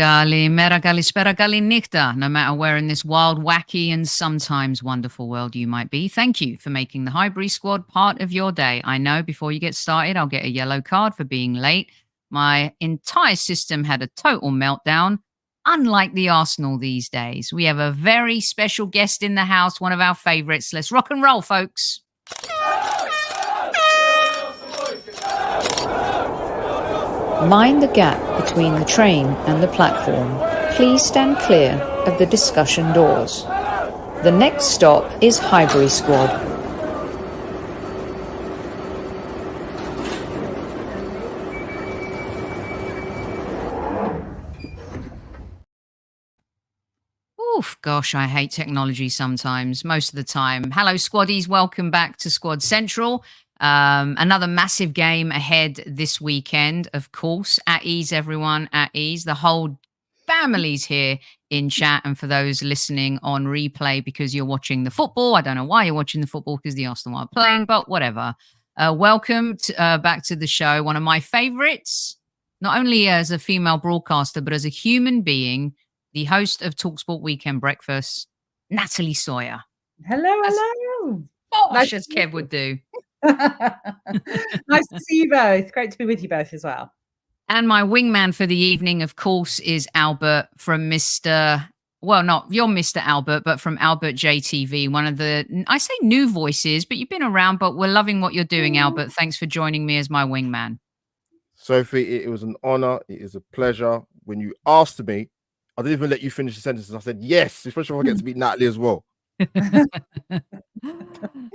Kalimera, kalispera, kalinichta, no matter where in this wild, wacky, and sometimes wonderful world you might be. Thank you for making the Highbury Squad part of your day. I know before you get started, I'll get a yellow card for being late. My entire system had a total meltdown, unlike the Arsenal these days. We have a very special guest in the house, one of our favourites. Let's rock and roll, folks. Mind the gap between the train and the platform. Please stand clear of the discussion doors. The next stop is Highbury Squad. Oof, gosh, I hate technology sometimes, most of the time. Hello, Squaddies. Welcome back to Squad Central. Another massive game ahead this weekend, of course. At ease, everyone, at ease. The whole family's here in chat. And for those listening on replay because you're watching the football, I don't know why you're watching the football because the Arsenal are playing, but whatever. Welcome back to the show. One of my favorites, not only as a female broadcaster, but as a human being, the host of TalkSport Weekend Breakfast, Natalie Sawyer. Hello. Nice as Kev would do. Nice to see you both. Great to be with you both as well. And my wingman for the evening, of course, is Albert from not you're Mr. Albert, but from Albert JTV, one of the, I say new voices, but you've been around, but we're loving what you're doing, Albert. Thanks for joining me as my wingman. Sophie, it was an honor. It is a pleasure. When you asked me, I didn't even let you finish the sentence. And I said, yes, especially if I get to meet Natalie as well.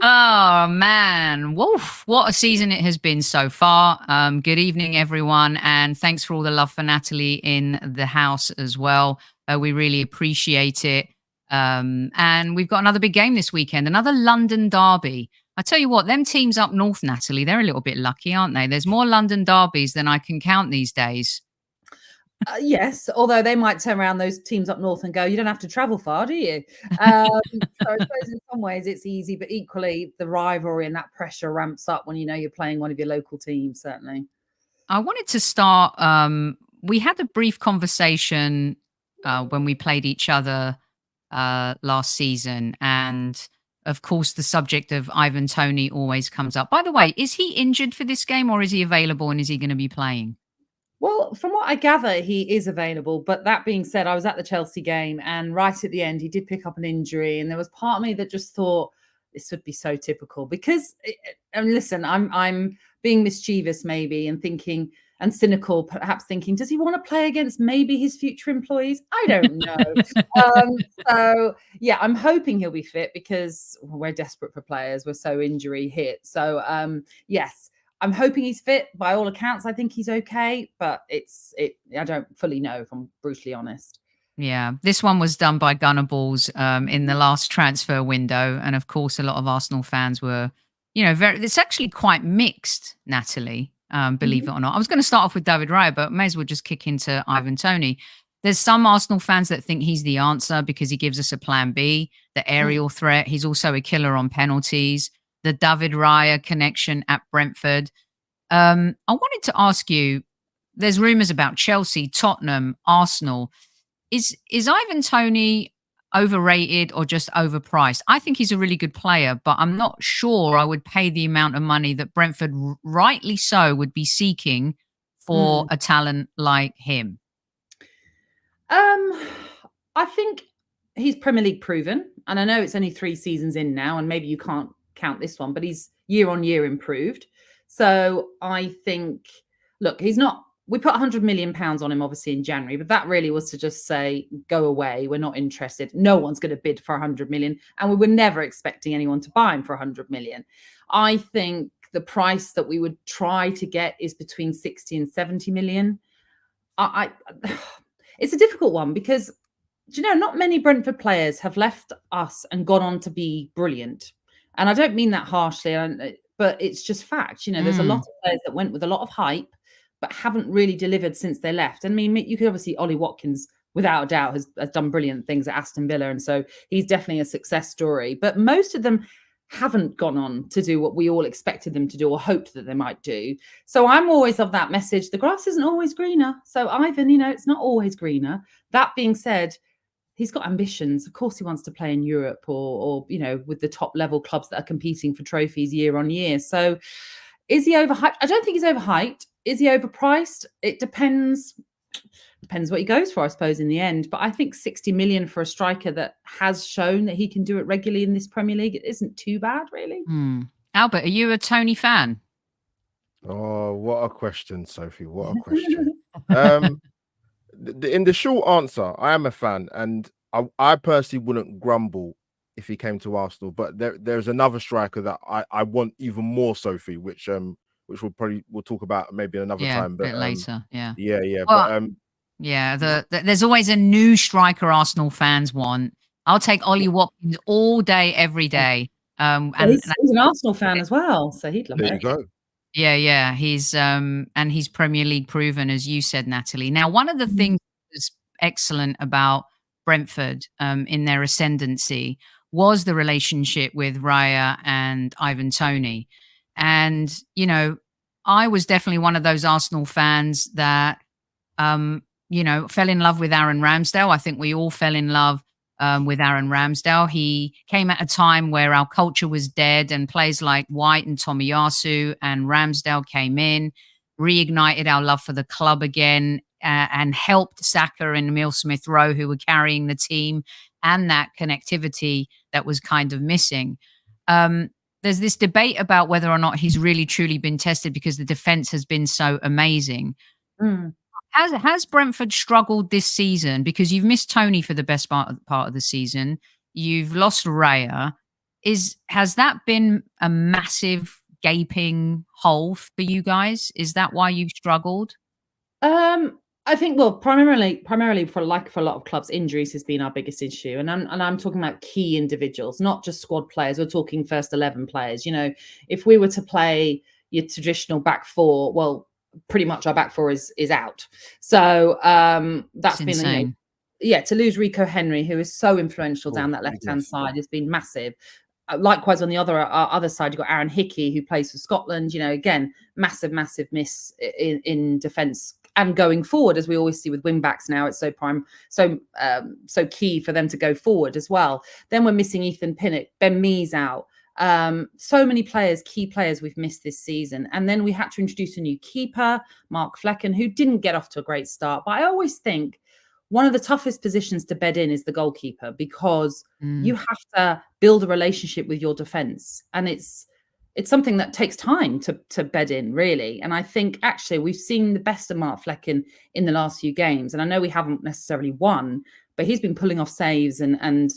Oh man, woof, what a season it has been so far. Good evening, everyone, and thanks for all the love for Natalie in the house as well. We really appreciate it. And we've got another big game this weekend, another London derby. I tell you what, them teams up north, Natalie, they're a little bit lucky, aren't they? There's more London derbies than I can count these days. Yes, although they might turn around those teams up north and go, you don't have to travel far, do you? So I suppose in some ways it's easy, but equally the rivalry and that pressure ramps up when you know you're playing one of your local teams, certainly. I wanted to start, we had a brief conversation when we played each other last season, and of course the subject of Ivan Toney always comes up. By the way, is he injured for this game or is he available and is he going to be playing? Well, from what I gather, he is available. But that being said, I was at the Chelsea game and right at the end, he did pick up an injury. And there was part of me that just thought this would be so typical because, and listen, I'm being mischievous maybe and thinking and cynical, perhaps thinking, does he want to play against maybe his future employees? I don't know. So, yeah, I'm hoping he'll be fit because we're desperate for players. We're so injury hit. So, yes. I'm hoping he's fit. By all accounts, I think he's okay, but I don't fully know, if I'm brutally honest. Yeah, this one was done by Gunnerballs in the last transfer window. And of course, a lot of Arsenal fans were, it's actually quite mixed, Natalie, believe it or not. I was going to start off with David Raya, but may as well just kick into Ivan Toney. There's some Arsenal fans that think he's the answer because he gives us a plan B, the aerial threat. He's also a killer on penalties. The David Raya connection at Brentford. I wanted to ask you, there's rumours about Chelsea, Tottenham, Arsenal. Is Ivan Toney overrated or just overpriced? I think he's a really good player, but I'm not sure I would pay the amount of money that Brentford, rightly so, would be seeking for a talent like him. I think he's Premier League proven. And I know it's only 3 seasons in now, and maybe you can't count this one, but he's year on year improved. So I think, look, we put £100 million on him obviously in January, but that really was to just say, go away. We're not interested. No one's going to bid for 100 million. And we were never expecting anyone to buy him for 100 million. I think the price that we would try to get is between 60 and 70 million. It's a difficult one because, not many Brentford players have left us and gone on to be brilliant. And I don't mean that harshly, but it's just fact. There's a lot of players that went with a lot of hype, but haven't really delivered since they left. I mean, you could obviously, Ollie Watkins, without a doubt, has done brilliant things at Aston Villa. And so he's definitely a success story. But most of them haven't gone on to do what we all expected them to do or hoped that they might do. So I'm always of that message. The grass isn't always greener. So Ivan, it's not always greener. That being said, he's got ambitions. Of course, he wants to play in Europe or with the top level clubs that are competing for trophies year on year. So is he overhyped? I don't think he's overhyped. Is he overpriced? It depends what he goes for, I suppose, in the end. But I think 60 million for a striker that has shown that he can do it regularly in this Premier League, it isn't too bad, really. Albert, are you a Toney fan? Oh, what a question, Sophie. What a question. In the short answer, I am a fan, and I personally wouldn't grumble if he came to Arsenal. But there's another striker that I want even more, Sophie, which we'll talk about maybe another time. But a bit later. Yeah. Well, there's always a new striker Arsenal fans want. I'll take Ollie Watkins all day, every day. And he's an Arsenal fan as well, so he'd love it. There you go. Yeah. He's Premier League proven, as you said, Natalie. Now, one of the things that's excellent about Brentford in their ascendancy was the relationship with Raya and Ivan Toney. And, I was definitely one of those Arsenal fans that, fell in love with Aaron Ramsdale. I think we all fell in love with Aaron Ramsdale. He came at a time where our culture was dead, and players like White and Tomiyasu and Ramsdale came in, reignited our love for the club again, and helped Saka and Emile Smith-Rowe, who were carrying the team, and that connectivity that was kind of missing. There's this debate about whether or not he's really truly been tested because the defense has been so amazing. Has Brentford struggled this season? Because you've missed Toney for the best part of the season. You've lost Raya. Has that been a massive gaping hole for you guys? Is that why you've struggled? I think, well, primarily for a lot of clubs, injuries has been our biggest issue, and I'm talking about key individuals, not just squad players. We're talking first 11 players. If we were to play your traditional back four, well, pretty much our back four is out. So that's been insane. To lose Rico Henry, who is so influential down that left-hand side, has been massive. Likewise, on the other side, you've got Aaron Hickey, who plays for Scotland. Again, massive miss in defence. And going forward, as we always see with wing backs now, it's so key for them to go forward as well. Then we're missing Ethan Pinnock, Ben Mee's out. So many players, key players we've missed this season. And then we had to introduce a new keeper, Mark Flecken, who didn't get off to a great start. But I always think one of the toughest positions to bed in is the goalkeeper, because you have to build a relationship with your defence. And it's something that takes time to bed in, really. And I think actually we've seen the best of Mark Flecken in the last few games. And I know we haven't necessarily won, but he's been pulling off saves and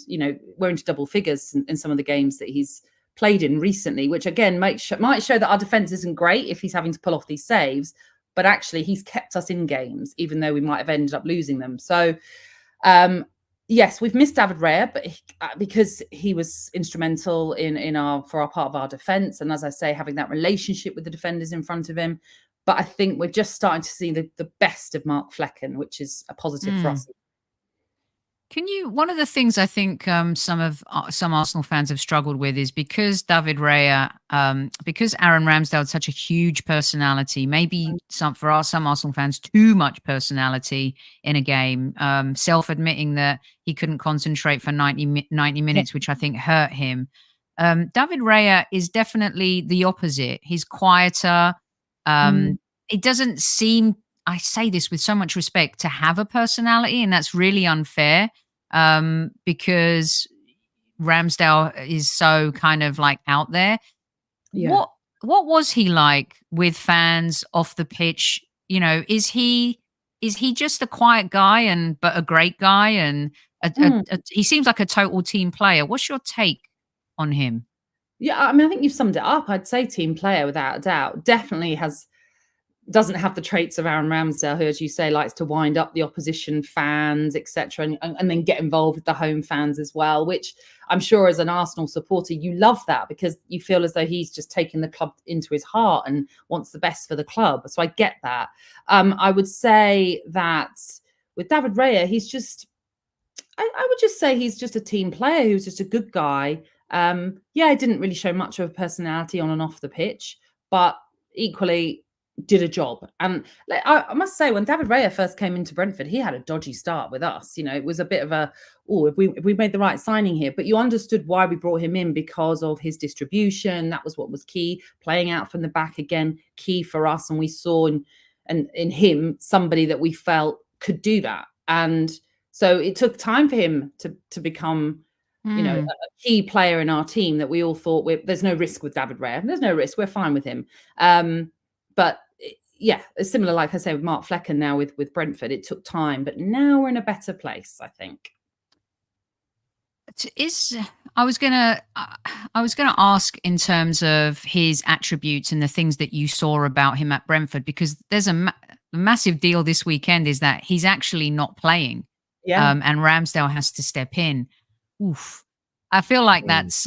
we're into double figures in some of the games that he's played in recently, which again might show that our defence isn't great if he's having to pull off these saves. But actually he's kept us in games, even though we might have ended up losing them. So yes, we've missed David Raya, but because he was instrumental for our part of our defence, and as I say, having that relationship with the defenders in front of him. But I think we're just starting to see the best of Mark Flecken, which is a positive for us. One of the things I think some Arsenal fans have struggled with is because David Raya, because Aaron Ramsdale had such a huge personality, maybe some Arsenal fans, too much personality in a game, self-admitting that he couldn't concentrate for 90 minutes, which I think hurt him. David Raya is definitely the opposite. He's quieter. It doesn't seem, I say this with so much respect, to have a personality, and that's really unfair because Ramsdale is so kind of like out there. Yeah. What was he like with fans off the pitch? Is he just a quiet guy but a great guy, and he seems like a total team player. What's your take on him? Yeah, I mean, I think you've summed it up. I'd say team player without a doubt. Definitely doesn't have the traits of Aaron Ramsdale, who, as you say, likes to wind up the opposition fans, etc., and then get involved with the home fans as well, which I'm sure as an Arsenal supporter, you love that because you feel as though he's just taken the club into his heart and wants the best for the club. So I get that. I would say that with David Raya, I would just say he's just a team player who's just a good guy. Yeah, it didn't really show much of a personality on and off the pitch, but equally did a job. And I must say, when David Raya first came into Brentford, he had a dodgy start with us. You know, it was a bit of a, oh, if we made the right signing here. But you understood why we brought him in, because of his distribution. That was what was key. Playing out from the back again, key for us. And we saw in him somebody that we felt could do that. And so it took time for him to become, you know, a key player in our team that we all thought there's no risk with David Raya. There's no risk. We're fine with him. But yeah, it's similar, like I say, with Mark Flecken now with Brentford. It took time, but now we're in a better place, I think. I was gonna ask in terms of his attributes and the things that you saw about him at Brentford, because there's a massive deal this weekend is that he's actually not playing, and Ramsdale has to step in. Oof, I feel like that's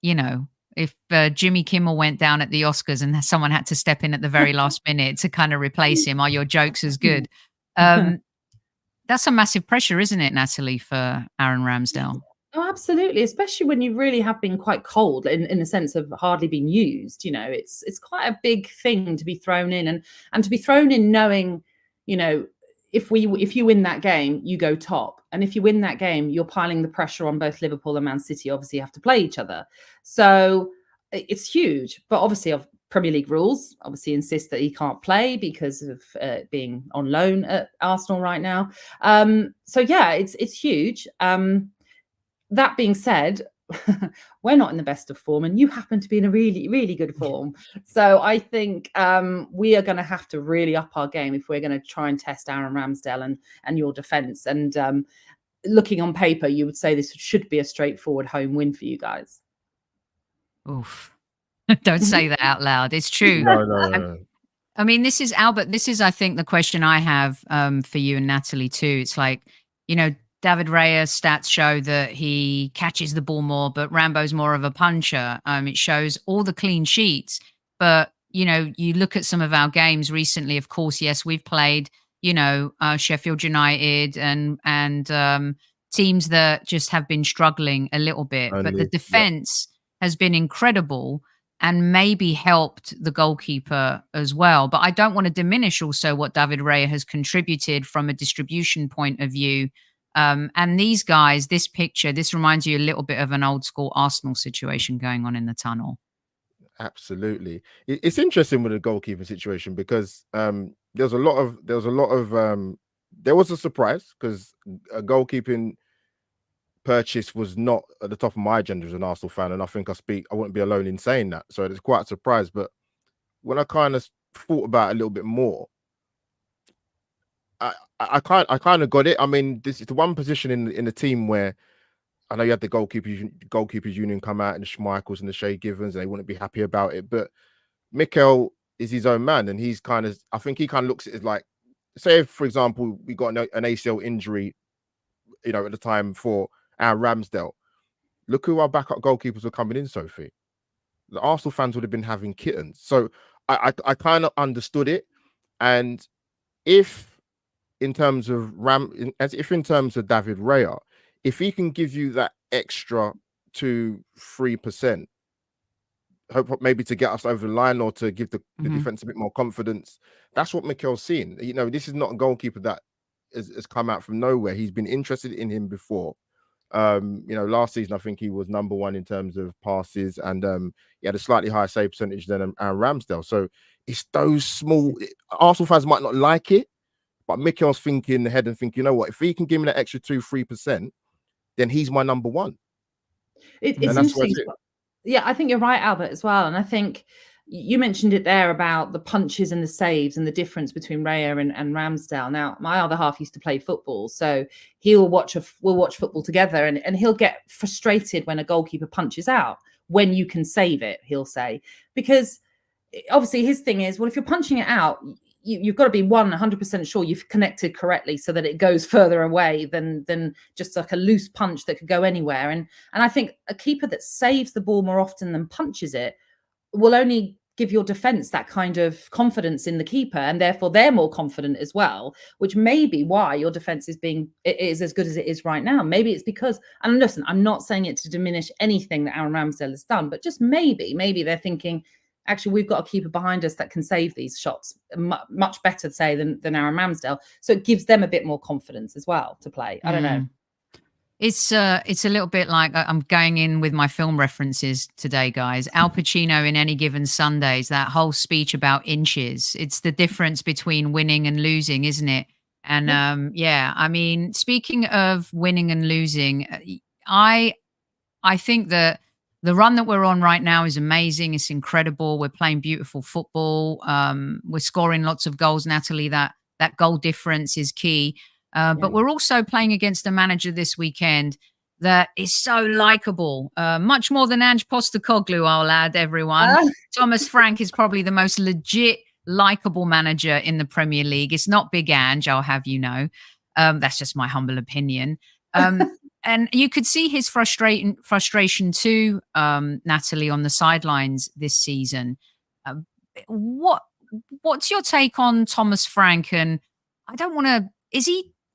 you know, if Jimmy Kimmel went down at the Oscars and someone had to step in at the very last minute to kind of replace him, are your jokes as good? That's a massive pressure, isn't it, Natalie, for Aaron Ramsdale? Oh, absolutely. Especially when you really have been quite cold in the sense of hardly been used. You know, it's quite a big thing to be thrown in, and to be thrown in knowing, you know, if you win that game, you go top. And if you win that game, you're piling the pressure on both Liverpool and Man City. Obviously, you have to play each other. So it's huge. But obviously, of Premier League rules obviously insist that he can't play because of being on loan at Arsenal right now. So yeah, it's huge. That being said, we're not in the best of form, and you happen to be in a really, really good form. So I think we are going to have to really up our game if we're going to try and test Aaron Ramsdale and your defence. And looking on paper, you would say this should be a straightforward home win for you guys. Oof. Don't say that out loud. It's true. No. I mean, this is, Albert, this is, I think, the question I have for you and Natalie too. It's like, you know, David Raya's stats show that he catches the ball more, but Rambo's more of a puncher. It shows all the clean sheets. But, you know, you look at some of our games recently, of course, yes, we've played, you know, Sheffield United and teams that just have been struggling a little bit. But the defense has been incredible and maybe helped the goalkeeper as well. But I don't want to diminish also what David Raya has contributed from a distribution point of view. And these guys, this picture, this reminds you a little bit of an old school Arsenal situation going on in the tunnel. Absolutely. It's interesting with the goalkeeper situation because there was a surprise because a goalkeeping purchase was not at the top of my agenda as an Arsenal fan, and I think I wouldn't be alone in saying that. So it's quite a surprise. But when I kind of thought about it a little bit more, I kind of got it. I mean, this is the one position in the team where I know you had the goalkeepers union come out and the Schmeichels and the Shay Givens, and they wouldn't be happy about it. But Mikel is his own man, and I think he kind of looks at it like, say, for example, we got an ACL injury, you know, at the time for Aaron Ramsdale. Look who our backup goalkeepers were coming in, Sophie. The Arsenal fans would have been having kittens. So I kind of understood it, and if in terms of David Raya, if he can give you that extra 2-3%, hope maybe to get us over the line or to give the defense a bit more confidence, that's what Mikel's seen. You know, this is not a goalkeeper that has come out from nowhere. He's been interested in him before. You know, last season I think he was number one in terms of passes, and he had a slightly higher save percentage than Aaron Ramsdale. So it's those small. Arsenal fans might not like it, but Mikel's thinking ahead and thinking, you know what, if he can give me that extra 2-3%, then he's my number one. It's interesting. Yeah, I think you're right, Albert, as well. And I think you mentioned it there about the punches and the saves and the difference between Raya and Ramsdale. Now, my other half used to play football, so we'll watch football together, and he'll get frustrated when a goalkeeper punches out when you can save it, he'll say. Because obviously his thing is, well, if you're punching it out, you've got to be 100% sure you've connected correctly so that it goes further away than just like a loose punch that could go anywhere. And I think a keeper that saves the ball more often than punches it will only give your defense that kind of confidence in the keeper, and therefore they're more confident as well, which may be why your defense is as good as it is right now. Maybe it's because, and listen, I'm not saying it to diminish anything that Aaron Ramsdale has done, but just maybe they're thinking, actually, we've got a keeper behind us that can save these shots much better, say, than Aaron Ramsdale. So it gives them a bit more confidence as well to play. I don't know. It's a little bit like I'm going in with my film references today, guys. Al Pacino in Any Given Sundays, that whole speech about inches. It's the difference between winning and losing, isn't it? And I mean, speaking of winning and losing, I think that the run that we're on right now is amazing. It's incredible. We're playing beautiful football. We're scoring lots of goals, Natalie. That goal difference is key. But we're also playing against a manager this weekend that is so likable, much more than Ange Postecoglou, I'll add, everyone. Thomas Frank is probably the most legit, likable manager in the Premier League. It's not Big Ange, I'll have you know. That's just my humble opinion. And you could see his frustration too, Natalie, on the sidelines this season. What's your take on Thomas Frank? And I don't want to...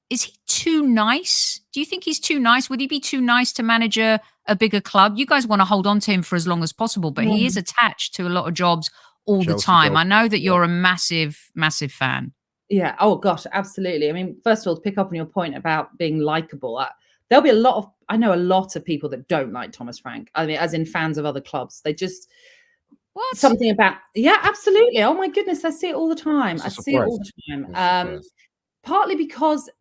Is he too nice? Do you think he's too nice? Would he be too nice to manage a bigger club? You guys want to hold on to him for as long as possible, but he is attached to a lot of jobs all the time. I know that you're a massive, massive fan. Yeah. Oh, gosh, absolutely. I mean, first of all, to pick up on your point about being likable, there'll be I know a lot of people that don't like Thomas Frank. I mean, as in fans of other clubs. They just... What? Something about... Yeah, absolutely. Oh, my goodness. I see it all the time. See it all the time. Partly because...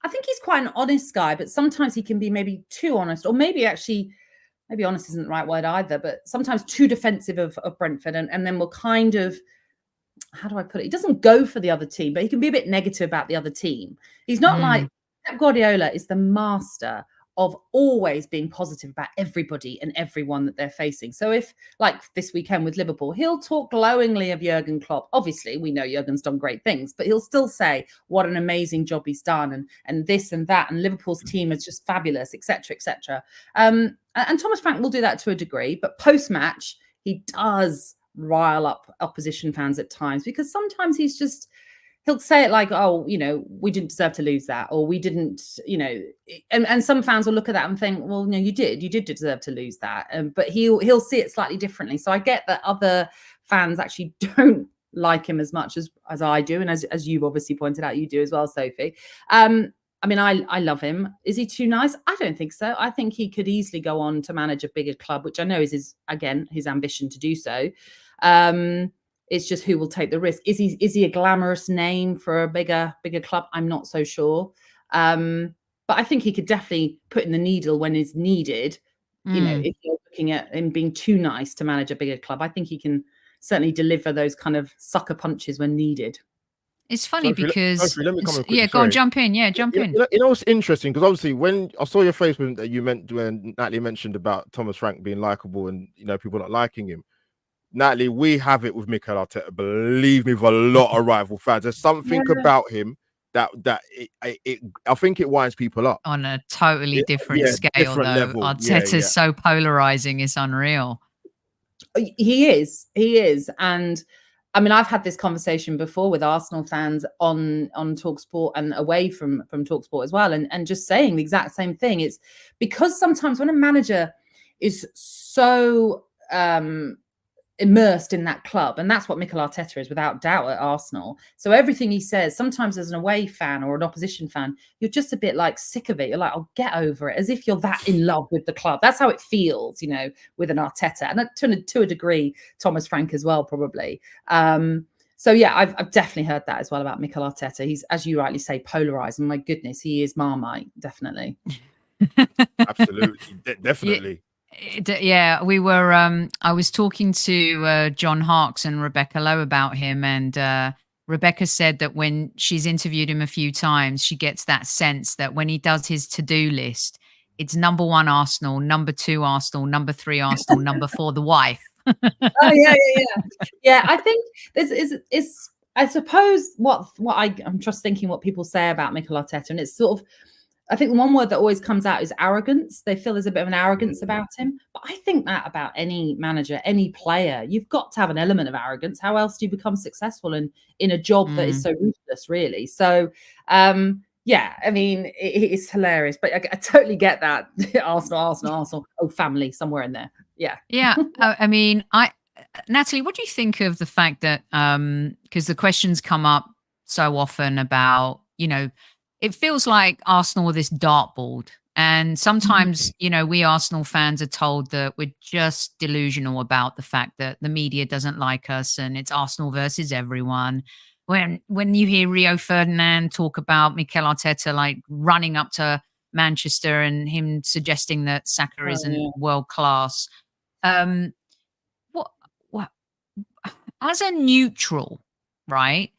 I think he's quite an honest guy, but sometimes he can be maybe too honest, or maybe honest isn't the right word either, but sometimes too defensive of Brentford, and then will kind of, how do I put it? He doesn't go for the other team, but he can be a bit negative about the other team. He's not like Pep Guardiola is the master of always being positive about everybody and everyone that they're facing. So if, like this weekend with Liverpool, he'll talk glowingly of Jurgen Klopp. Obviously, we know Jurgen's done great things, but he'll still say what an amazing job he's done, and this and that, and Liverpool's team is just fabulous, etc., etc. And Thomas Frank will do that to a degree, but post-match, he does rile up opposition fans at times, because sometimes he'll say it like, oh, we didn't deserve to lose that, or we didn't, and some fans will look at that and think, well, no, you did deserve to lose that. But he'll see it slightly differently. So I get that other fans actually don't like him as much as I do. And as you've obviously pointed out, you do as well, Sophie. I mean, I love him. Is he too nice? I don't think so. I think he could easily go on to manage a bigger club, which I know is his ambition to do so. It's just who will take the risk. Is he a glamorous name for a bigger club? I'm not so sure. But I think he could definitely put in the needle when it's needed. If you're looking at him being too nice to manage a bigger club, I think he can certainly deliver those kind of sucker punches when needed. It's funny because... Sophie, let me come in quickly, go on, jump in. Yeah, jump in. You know what's interesting? Because obviously when I saw your face when Natalie mentioned about Thomas Frank being likable and, people not liking him, Natalie, we have it with Mikel Arteta. Believe me, with a lot of rival fans. There's something about him that I think it winds people up on a totally different scale. Different level. Arteta's so polarizing; it's unreal. He is, and I mean, I've had this conversation before with Arsenal fans on TalkSport and away from TalkSport as well, and just saying the exact same thing. It's because sometimes when a manager is so immersed in that club, and that's what Mikel Arteta is without doubt at Arsenal. So everything he says, sometimes as an away fan or an opposition fan, you're just a bit like sick of it. You're like, oh, get over it, as if you're that in love with the club. That's how it feels, with an Arteta, and to a degree, Thomas Frank as well, probably. So yeah, I've definitely heard that as well about Mikel Arteta. He's, as you rightly say, polarizing. My goodness, he is Marmite, definitely. Absolutely, definitely. Yeah, we were. I was talking to John Harkes and Rebecca Lowe about him, and Rebecca said that when she's interviewed him a few times, she gets that sense that when he does his to-do list, it's number 1 Arsenal, number 2 Arsenal, number 3 Arsenal, number 4 the wife. Oh yeah. I think this is. I suppose what I'm just thinking what people say about Mikel Arteta, and it's sort of. I think the one word that always comes out is arrogance. They feel there's a bit of an arrogance about him. But I think that about any manager, any player, you've got to have an element of arrogance. How else do you become successful in a job that is so ruthless, really? So, yeah, I mean, it's hilarious. But I totally get that. Arsenal. Oh, family, somewhere in there. Yeah. Yeah. I mean, Natalie, what do you think of the fact that, because the questions come up so often about, it feels like Arsenal are this dartboard. And sometimes, we Arsenal fans are told that we're just delusional about the fact that the media doesn't like us and it's Arsenal versus everyone. When you hear Rio Ferdinand talk about Mikel Arteta like running up to Manchester and him suggesting that Saka isn't world class, what as a neutral, right?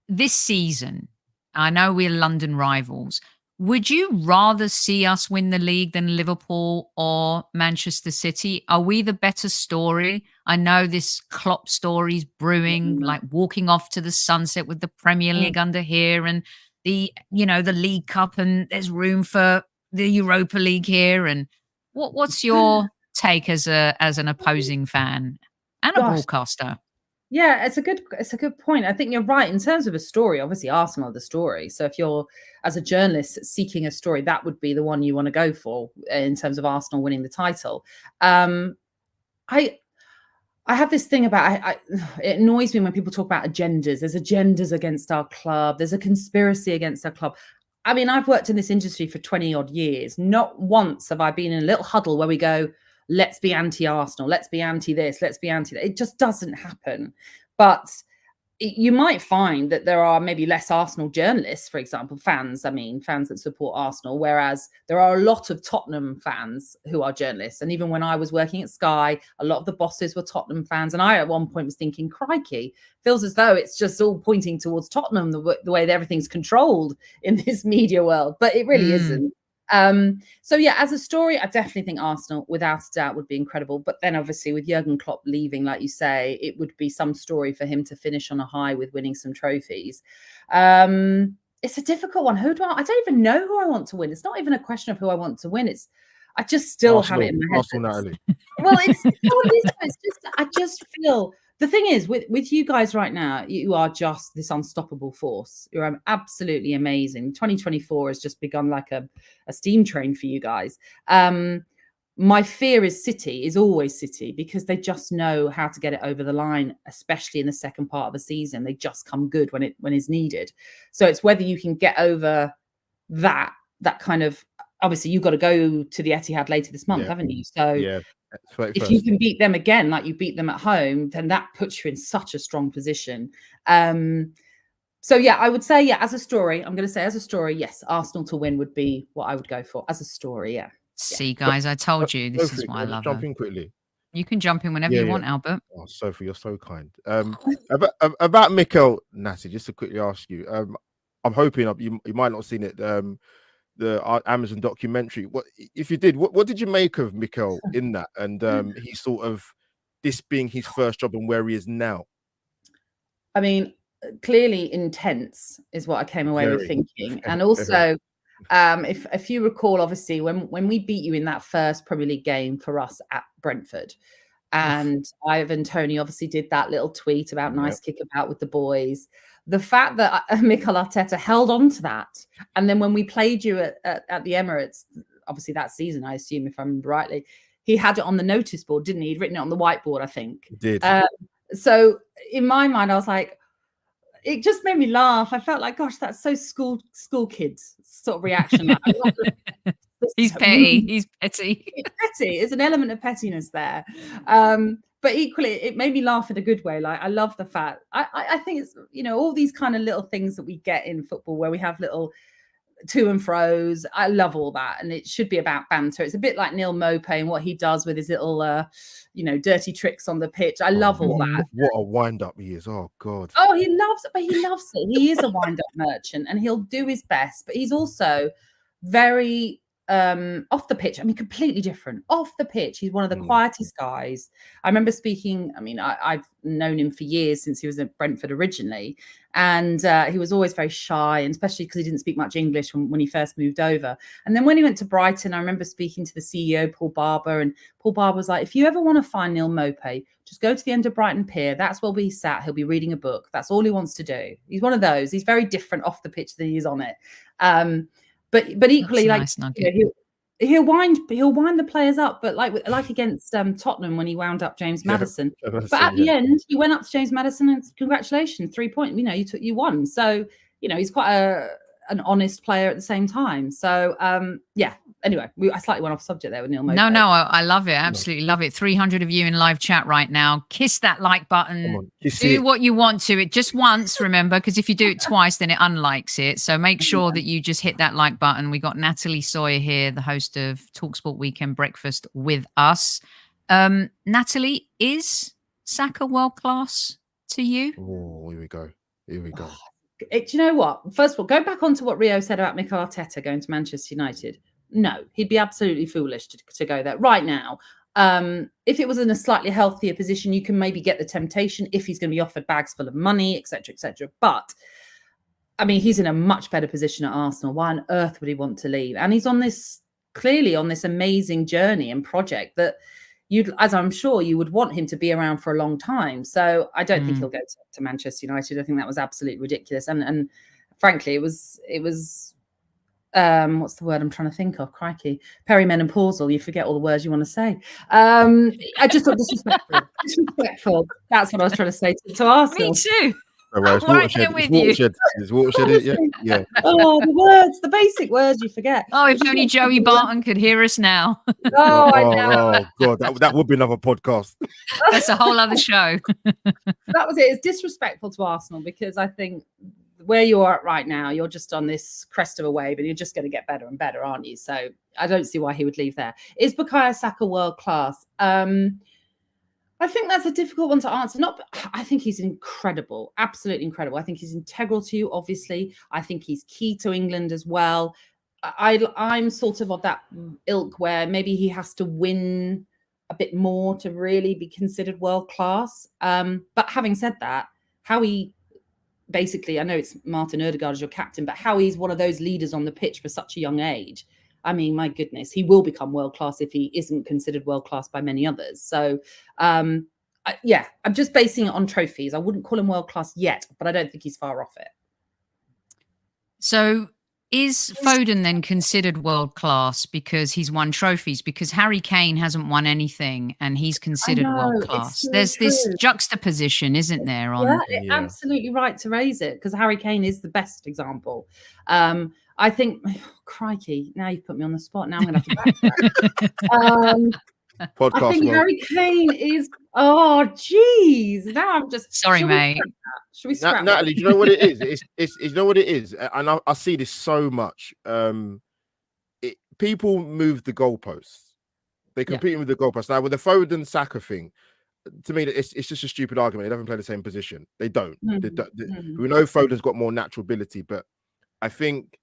This season, I know we're London rivals. Would you rather see us win the league than Liverpool or Manchester City? Are we the better story? I know this Klopp story's brewing, like walking off to the sunset with the Premier League under here and the League Cup, and there's room for the Europa League here. And what's your take as an opposing fan and a broadcaster? Yeah, it's a good point. I think you're right in terms of a story. Obviously, Arsenal are the story. So if you're, as a journalist, seeking a story, that would be the one you want to go for in terms of Arsenal winning the title. I have this thing about it annoys me when people talk about agendas. There's agendas against our club. There's a conspiracy against our club. I mean, I've worked in this industry for 20 odd years. Not once have I been in a little huddle where we go, let's be anti-Arsenal, let's be anti this, let's be anti that. It just doesn't happen. But you might find that there are maybe less Arsenal journalists, for example, fans that support Arsenal, whereas there are a lot of Tottenham fans who are journalists. And even when I was working at Sky, a lot of the bosses were Tottenham fans. And I, at one point, was thinking, crikey, feels as though it's just all pointing towards Tottenham, the way that everything's controlled in this media world. But it really isn't. So yeah, as a story, I definitely think Arsenal, without a doubt, would be incredible. But then obviously with Jurgen Klopp leaving, like you say, it would be some story for him to finish on a high with winning some trophies. It's a difficult one. I don't even know who I want to win. It's not even a question of who I want to win. I just still Arsenal, have it in my head. Arsenal, Natalie. Well, I just feel. The thing is, with you guys right now, you are just this unstoppable force. You're absolutely amazing. 2024 has just begun like a steam train for you guys. My fear is always City, because they just know how to get it over the line, especially in the second part of the season. They just come good when it's needed. So it's whether you can get over that kind of. Obviously, you've got to go to the Etihad later this month, haven't you? So yeah. If you can beat them again, like you beat them at home, then that puts you in such a strong position. So yeah, I would say, as a story, yes, Arsenal to win would be what I would go for as a story. Yeah. See, guys, I told you this is why I love jump in quickly. You can jump in whenever you want, Albert. Oh, Sophie, you're so kind. About Mikel, Natty, just to quickly ask you, I'm hoping you might not have seen it. The Amazon documentary. What if you did? What did you make of Mikel in that? And he sort of this being his first job and where he is now. I mean, clearly intense is what I came away with thinking, and also, if you recall, obviously when we beat you in that first Premier League game for us at Brentford, and Ivan Toney obviously did that little tweet about nice kickabout with the boys. The fact that Mikel Arteta held on to that, and then when we played you at the Emirates, obviously that season, I assume, if I remember rightly, he had it on the notice board, didn't he? He'd written it on the whiteboard, I think. He did. So in my mind, I was like, it just made me laugh. I felt like, gosh, that's so school kids sort of reaction. He's petty. He's petty. It's petty. There's an element of pettiness there. But equally, it made me laugh in a good way. Like, I love the fact. I think it's, all these kind of little things that we get in football where we have little to and fro's. I love all that. And it should be about banter. It's a bit like Neil Maupay and what he does with his little, dirty tricks on the pitch. I love all that. What a wind-up he is. Oh, God. Oh, he loves it. He is a wind-up merchant and he'll do his best. But he's also very off the pitch, I mean, completely different. Off the pitch, he's one of the quietest guys. I remember speaking, I mean, I've known him for years, since he was at Brentford originally. And he was always very shy, and especially because he didn't speak much English when he first moved over. And then when he went to Brighton, I remember speaking to the CEO, Paul Barber, and Paul Barber was like, if you ever want to find Neil Maupay, just go to the end of Brighton Pier. That's where we sat. He'll be reading a book. That's all he wants to do. He's one of those. He's very different off the pitch than he is on it. But equally, like, nice he'll wind the players up, but like against Tottenham when he wound up James Maddison. But at the end, he went up to James Maddison and congratulations, 3 points. You know, you won. So he's quite an honest player at the same time. So yeah. Anyway, I slightly went off subject there with Neil Maupay. No, I love it. Absolutely love it. 300 of you in live chat right now. Kiss that like button. Do what you want to it just once, remember, because if you do it twice, then it unlikes it. So make sure that you just hit that like button. We got Natalie Sawyer here, the host of TalkSport Weekend Breakfast, with us. Natalie, is Saka world class to you? Oh, here we go. Do you know what? First of all, go back onto what Rio said about Mikel Arteta going to Manchester United. No, he'd be absolutely foolish to go there right now. If it was in a slightly healthier position, you can maybe get the temptation if he's going to be offered bags full of money, etc., etc. But I mean, he's in a much better position at Arsenal. Why on earth would he want to leave? And he's clearly on this amazing journey and project that as I'm sure you would want him to be around for a long time. So I don't think he'll go to Manchester United. I think that was absolutely ridiculous. And frankly, it was what's the word I'm trying to think of? Crikey. Perimenopausal. You forget all the words you want to say. I just thought disrespectful. That's what I was trying to say to Arsenal. Me too. Right there with you. It's watershed, yeah. Oh, the words, the basic words you forget. Oh, if only Joey Barton could hear us now. I know. Oh God, that would be another podcast. That's a whole other show. That was it. It's disrespectful to Arsenal because I think where you are at right now, you're just on this crest of a wave and you're just going to get better and better, aren't you? So I don't see why he would leave there. Is Bukayo Saka world class? I think that's a difficult one to answer. I think he's incredible, absolutely incredible. I think he's integral to you, obviously. I think he's key to England as well. I'm sort of that ilk where maybe he has to win a bit more to really be considered world class. But having said that, how he basically, I know it's Martin Ødegaard as your captain, but how he's one of those leaders on the pitch for such a young age. I mean, my goodness, he will become world-class if he isn't considered world-class by many others. So, yeah, I'm just basing it on trophies. I wouldn't call him world-class yet, but I don't think he's far off it. So is Foden then considered world-class because he's won trophies? Because Harry Kane hasn't won anything and he's considered world-class. There's this juxtaposition, isn't there? Absolutely right to raise it because Harry Kane is the best example. I think, crikey, now you've put me on the spot. Now I'm going to have to backtrack. I think Harry Kane is, geez. Now I'm just... Sorry, mate. Should we scrap Natalie, do you know what it is? It's you know what it is? And I see this so much. People move the goalposts. They're competing with the goalposts. Now, with the Foden Saka thing, to me, it's just a stupid argument. They haven't played the same position. They don't. We know Foden's got more natural ability, but I think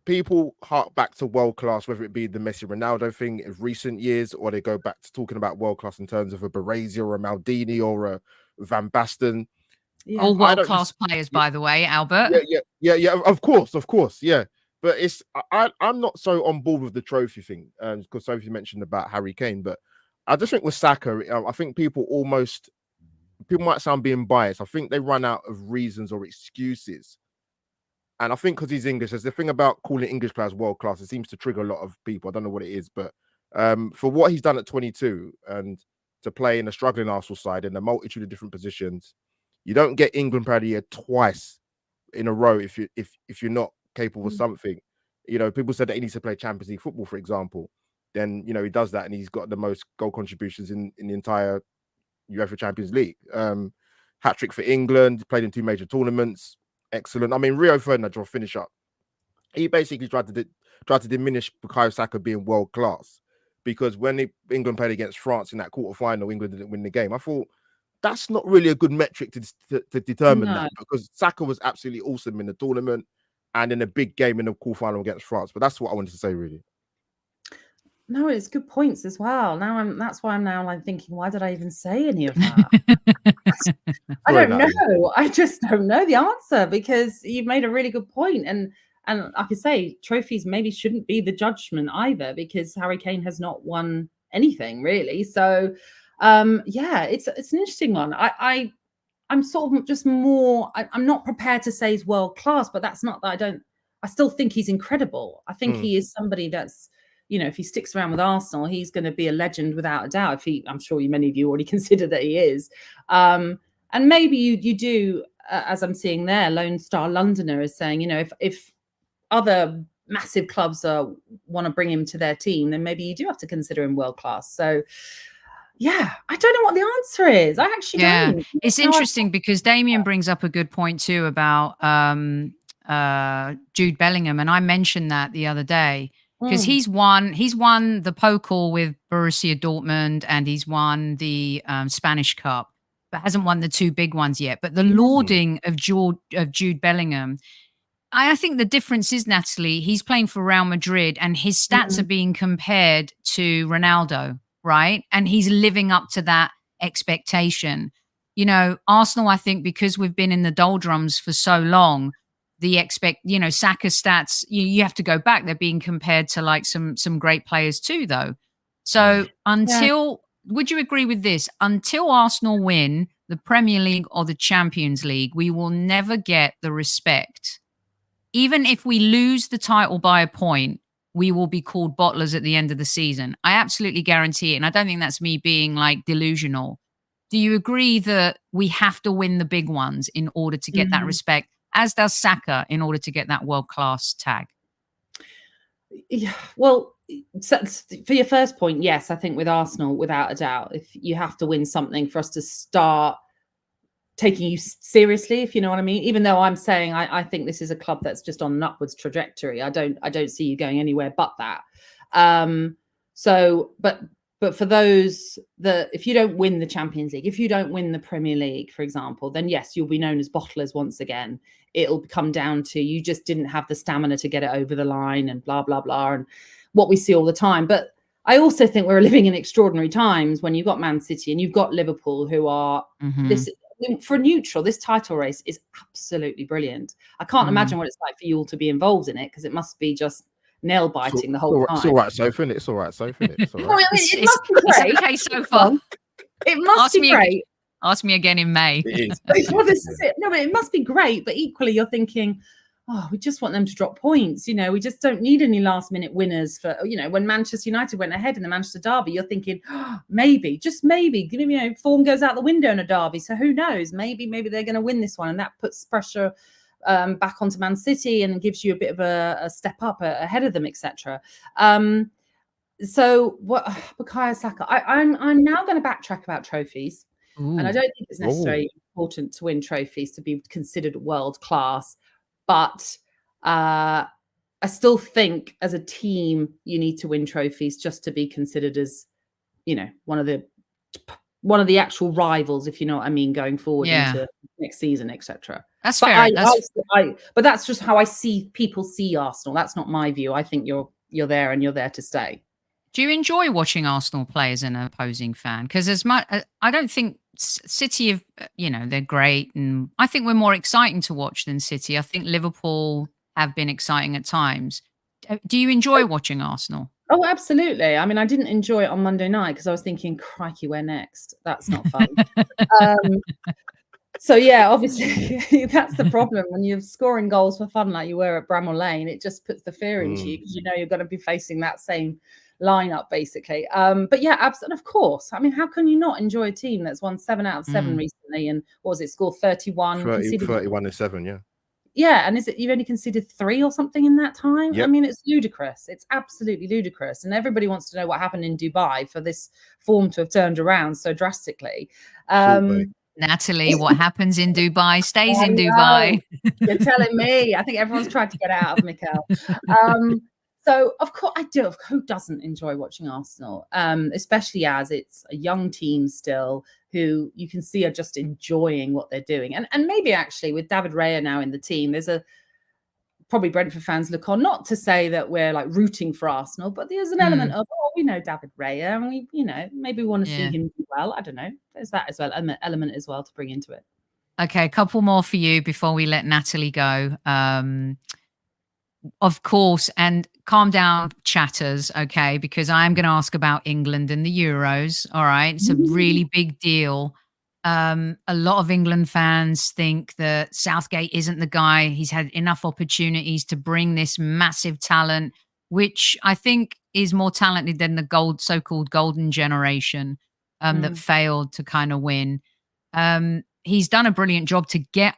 people hark back to world class, whether it be the Messi Ronaldo thing of recent years, or they go back to talking about world class in terms of a Baresi or a Maldini or a Van Basten. Yeah. All world class players, by the way, Albert. Yeah. Of course, yeah. But I'm not so on board with the trophy thing, because Sophie mentioned about Harry Kane, but I just think with Saka, I think people might sound being biased. I think they run out of reasons or excuses. And I think because he's English, there's the thing about calling English players world class. It seems to trigger a lot of people. I don't know what it is, but for what he's done at 22 and to play in a struggling Arsenal side in a multitude of different positions, you don't get England Player of the Year twice in a row if you're not capable of something. You know, people said that he needs to play Champions League football, for example. Then he does that, and he's got the most goal contributions in the entire UEFA Champions League. Hat-trick for England, played in 2 major tournaments. Excellent. I mean, Rio Ferdinand, I'll finish up. He basically tried to diminish Bukayo Saka being world class because when England played against France in that quarterfinal, England didn't win the game. I thought that's not really a good metric to determine that, because Saka was absolutely awesome in the tournament and in a big game in the quarterfinal against France. But that's what I wanted to say, really. No, it's good points as well. That's why I'm now like thinking, why did I even say any of that? I Sorry, don't Natalie. know. I just don't know the answer, because you've made a really good point. And like I say, trophies maybe shouldn't be the judgment either, because Harry Kane has not won anything really. So yeah, it's an interesting one. I'm sort of just more, I'm not prepared to say he's world class, but that's not that I still think he's incredible. I think he is somebody that's, if he sticks around with Arsenal, he's going to be a legend without a doubt. I'm sure many of you already consider that he is. And maybe you do, as I'm seeing there, Lone Star Londoner is saying, if other massive clubs want to bring him to their team, then maybe you do have to consider him world class. So yeah, I don't know what the answer is. I actually don't. It's interesting because Damien brings up a good point too about Jude Bellingham, and I mentioned that the other day because he's won the Pokal with Borussia Dortmund, and he's won the Spanish Cup, but hasn't won the two big ones yet. But the lauding of Jude Bellingham, I think the difference is, Natalie, he's playing for Real Madrid and his stats are being compared to Ronaldo, right? And he's living up to that expectation. Arsenal, I think, because we've been in the doldrums for so long, Saka stats, you have to go back. They're being compared to like some great players too, though. So would you agree with this? Until Arsenal win the Premier League or the Champions League, we will never get the respect. Even if we lose the title by a point, we will be called bottlers at the end of the season. I absolutely guarantee it. And I don't think that's me being like delusional. Do you agree that we have to win the big ones in order to get that respect, as does Saka in order to get that world-class tag? Yeah, well, so for your first point, yes, I think with Arsenal, without a doubt, if you have to win something for us to start taking you seriously, if you know what I mean. Even though I'm saying I think this is a club that's just on an upwards trajectory, I don't see you going anywhere but that. But for those that, if you don't win the Champions League, if you don't win the Premier League, for example, then yes, you'll be known as bottlers once again. It'll come down to you just didn't have the stamina to get it over the line and blah blah blah, and what we see all the time. But I also think we're living in extraordinary times when you've got Man City and you've got Liverpool, who are this. For neutral, this title race is absolutely brilliant. I can't imagine what it's like for you all to be involved in it, because it must be just nail biting the whole time. It's all right, Sophie. It's all right, Sophie. It's all right. It must be great. It's okay so far. It must be great. Ask me again in May. It is. Well, this is it. No, but it must be great. But equally, you're thinking, oh, we just want them to drop points. We just don't need any last minute winners for, when Manchester United went ahead in the Manchester derby, you're thinking, oh, maybe, just maybe, form goes out the window in a derby. So who knows? Maybe they're going to win this one. And that puts pressure back onto Man City and gives you a bit of a step up ahead of them, etc. So what, Bukayo Saka, I'm now going to backtrack about trophies. Ooh. And I don't think it's necessarily important to win trophies to be considered world class. But I still think as a team, you need to win trophies just to be considered as, one of the actual rivals, if you know what I mean, going forward into next season, etc. That's fair. But that's just how I see people see Arsenal. That's not my view. I think you're there and you're there to stay. Do you enjoy watching Arsenal play as an opposing fan? Because as much, I don't think City they're great, and I think we're more exciting to watch than City. I think Liverpool have been exciting at times. Do you enjoy watching Arsenal? Oh, absolutely. I mean, I didn't enjoy it on Monday night because I was thinking, crikey, where next? That's not fun. So yeah, obviously that's the problem when you're scoring goals for fun like you were at Bramall Lane. It just puts the fear into you because you're going to be facing that same lineup basically. But yeah, absolutely, of course. I mean, how can you not enjoy a team that's won 7 out of 7 recently, and what was it, scored 31, 31 and 7, and is it you've only conceded 3 or something in that time? Yep. I mean, it's ludicrous. It's absolutely ludicrous, and everybody wants to know what happened in Dubai for this form to have turned around so drastically. Natalie, what happens in Dubai stays in Dubai. You're telling me. I think everyone's tried to get out of Mikel. So, of course, I do. Who doesn't enjoy watching Arsenal, especially as it's a young team still who you can see are just enjoying what they're doing. And maybe actually with David Raya now in the team, there's probably Brentford fans look on, not to say that we're like rooting for Arsenal, but there's an element of, we know David Raya, and we, maybe we want to see Yeah. him do well. I don't know. There's that as well, an element as well to bring into it. Okay, a couple more for you before we let Natalie go. Of course, and calm down, chatters, okay, because I'm going to ask about England and the Euros. All right, it's a really big deal. A lot of England fans think that Southgate isn't the guy. He's had enough opportunities to bring this massive talent, which I think is more talented than the so-called golden generation that failed to kind of win. He's done a brilliant job to get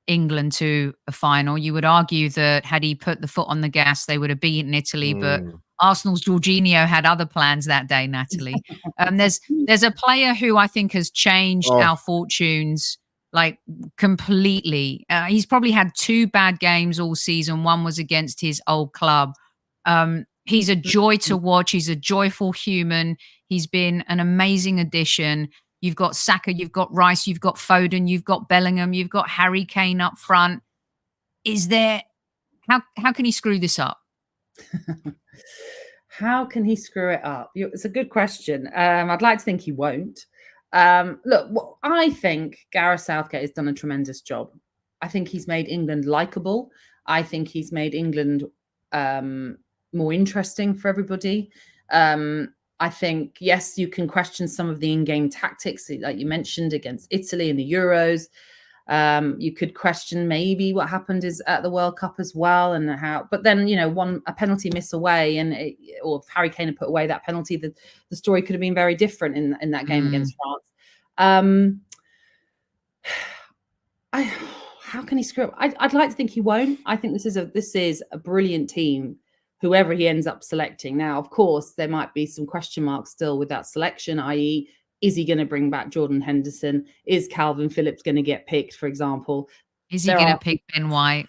England to a final. You would argue that had he put the foot on the gas, they would have beaten Italy, but Arsenal's Jorginho had other plans that day, Natalie. There's a player who I think has changed our fortunes like completely. He's probably had 2 bad games all season. One was against his old club. He's a joy to watch. He's a joyful human. He's been an amazing addition. You've got Saka, you've got Rice, you've got Foden, you've got Bellingham, you've got Harry Kane up front. How can he screw this up? How can he screw it up? It's a good question. I'd like to think he won't. Look, I think Gareth Southgate has done a tremendous job. I think he's made England likeable. I think he's made England more interesting for everybody. I think, yes, you can question some of the in-game tactics, like you mentioned, against Italy in the Euros. You could question maybe what happened is at the World Cup as well, and how. But then, a penalty miss away, or if Harry Kane had put away that penalty, the story could have been very different in that game against France. How can he screw up? I'd like to think he won't. I think this is a brilliant team, whoever he ends up selecting. Now, of course, there might be some question marks still with that selection, i.e., is he going to bring back Jordan Henderson? Is Calvin Phillips going to get picked, for example? Is he going to pick Ben White?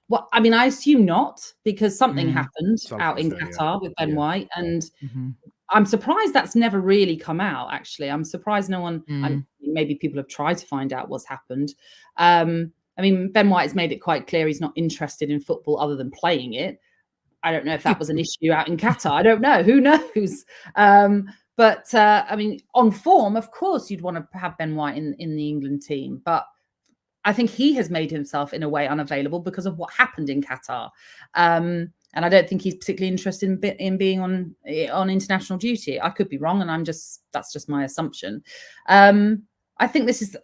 Well, I mean, I assume not, because something happened out in Qatar with Ben White. And I'm surprised that's never really come out, actually. I'm surprised no one, maybe people have tried to find out what's happened. I mean, Ben White has made it quite clear he's not interested in football other than playing it. I don't know if that was an issue out in Qatar. I don't know. Who knows? But I mean, on form, of course, you'd want to have Ben White in the England team. But I think he has made himself, in a way, unavailable because of what happened in Qatar. And I don't think he's particularly interested in being on international duty. I could be wrong, and that's just my assumption. I think this is.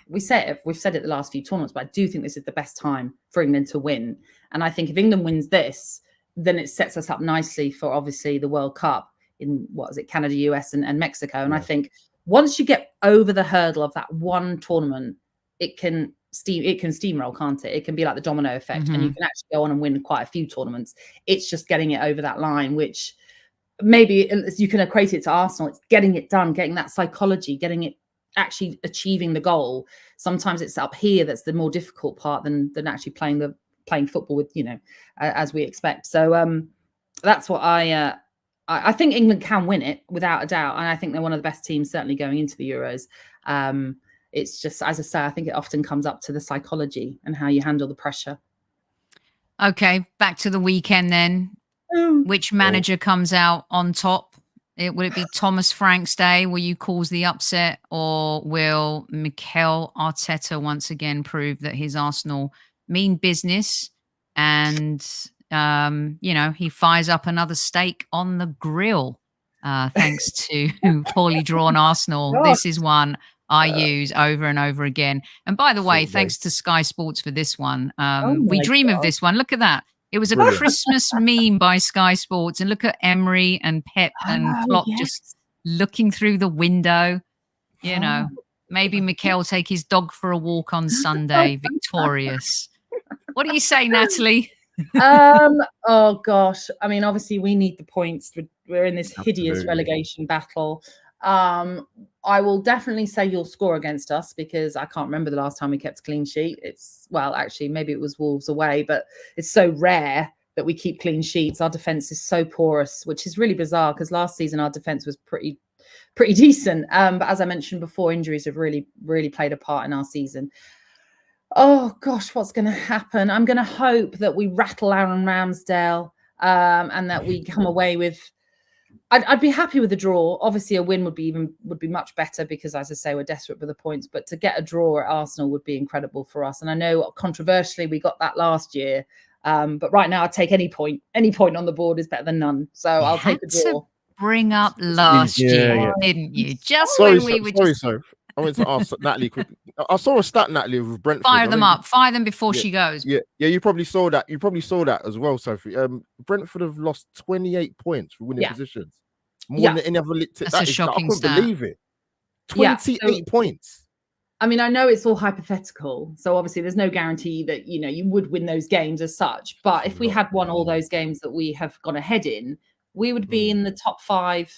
We've said it the last few tournaments, but I do think this is the best time for England to win. And I think if England wins this, then it sets us up nicely for obviously the World Cup in Canada, US, and Mexico. And I think once you get over the hurdle of that one tournament, it can steamroll, can't it? It can be like the domino effect, and you can actually go on and win quite a few tournaments. It's just getting it over that line, which maybe you can equate it to Arsenal. It's getting it done, getting that psychology, getting it actually achieving the goal. Sometimes it's up here that's the more difficult part than actually playing football with, as we expect. So that's what I think England can win it without a doubt. And I think they're one of the best teams certainly going into the Euros. It's just, as I say, I think it often comes up to the psychology and how you handle the pressure. Okay, back to the weekend then. Which manager comes out on top? Will it be Thomas Frank's day? Will you cause the upset, or will Mikel Arteta once again prove that his Arsenal mean business and he fires up another steak on the grill thanks to poorly drawn Arsenal? This is one I use over and over again. And by the way, thanks to Sky Sports for this one. We dream of this one. Look at that. It was a Christmas meme by Sky Sports. And look at Emery and Pep and Klopp just looking through the window. Maybe Mikel will take his dog for a walk on Sunday, victorious. What do you say, Natalie? Oh, gosh. I mean, obviously, we need the points. We're in this hideous relegation battle. I will definitely say you'll score against us, because I can't remember the last time we kept a clean sheet. Actually, maybe it was Wolves away, but it's so rare that we keep clean sheets. Our defense is so porous, which is really bizarre, because last season our defense was pretty decent. But as I mentioned before, injuries have really, really played a part in our season. Oh gosh, what's going to happen? I'm going to hope that we rattle Aaron Ramsdale, and that we come away with I'd be happy with a draw. Obviously, a win would be much better because, as I say, we're desperate for the points. But to get a draw at Arsenal would be incredible for us. And I know controversially we got that last year, but right now I'd take any point. Any point on the board is better than none. So I'll take a draw. Bring up last year, didn't you? Just when we were just. Sorry. I went to ask Natalie. I saw a stat, Natalie, with Brentford. Fire them up. Fire them before she goes. Yeah. You probably saw that. You probably saw that as well, Sophie. Brentford have lost 28 points for winning positions. More than any other league. That's a shocking stat. I couldn't believe it. 28 points. I mean, I know it's all hypothetical. So obviously there's no guarantee that, you would win those games as such. But if we had won all those games that we have gone ahead in, we would be in the top 5,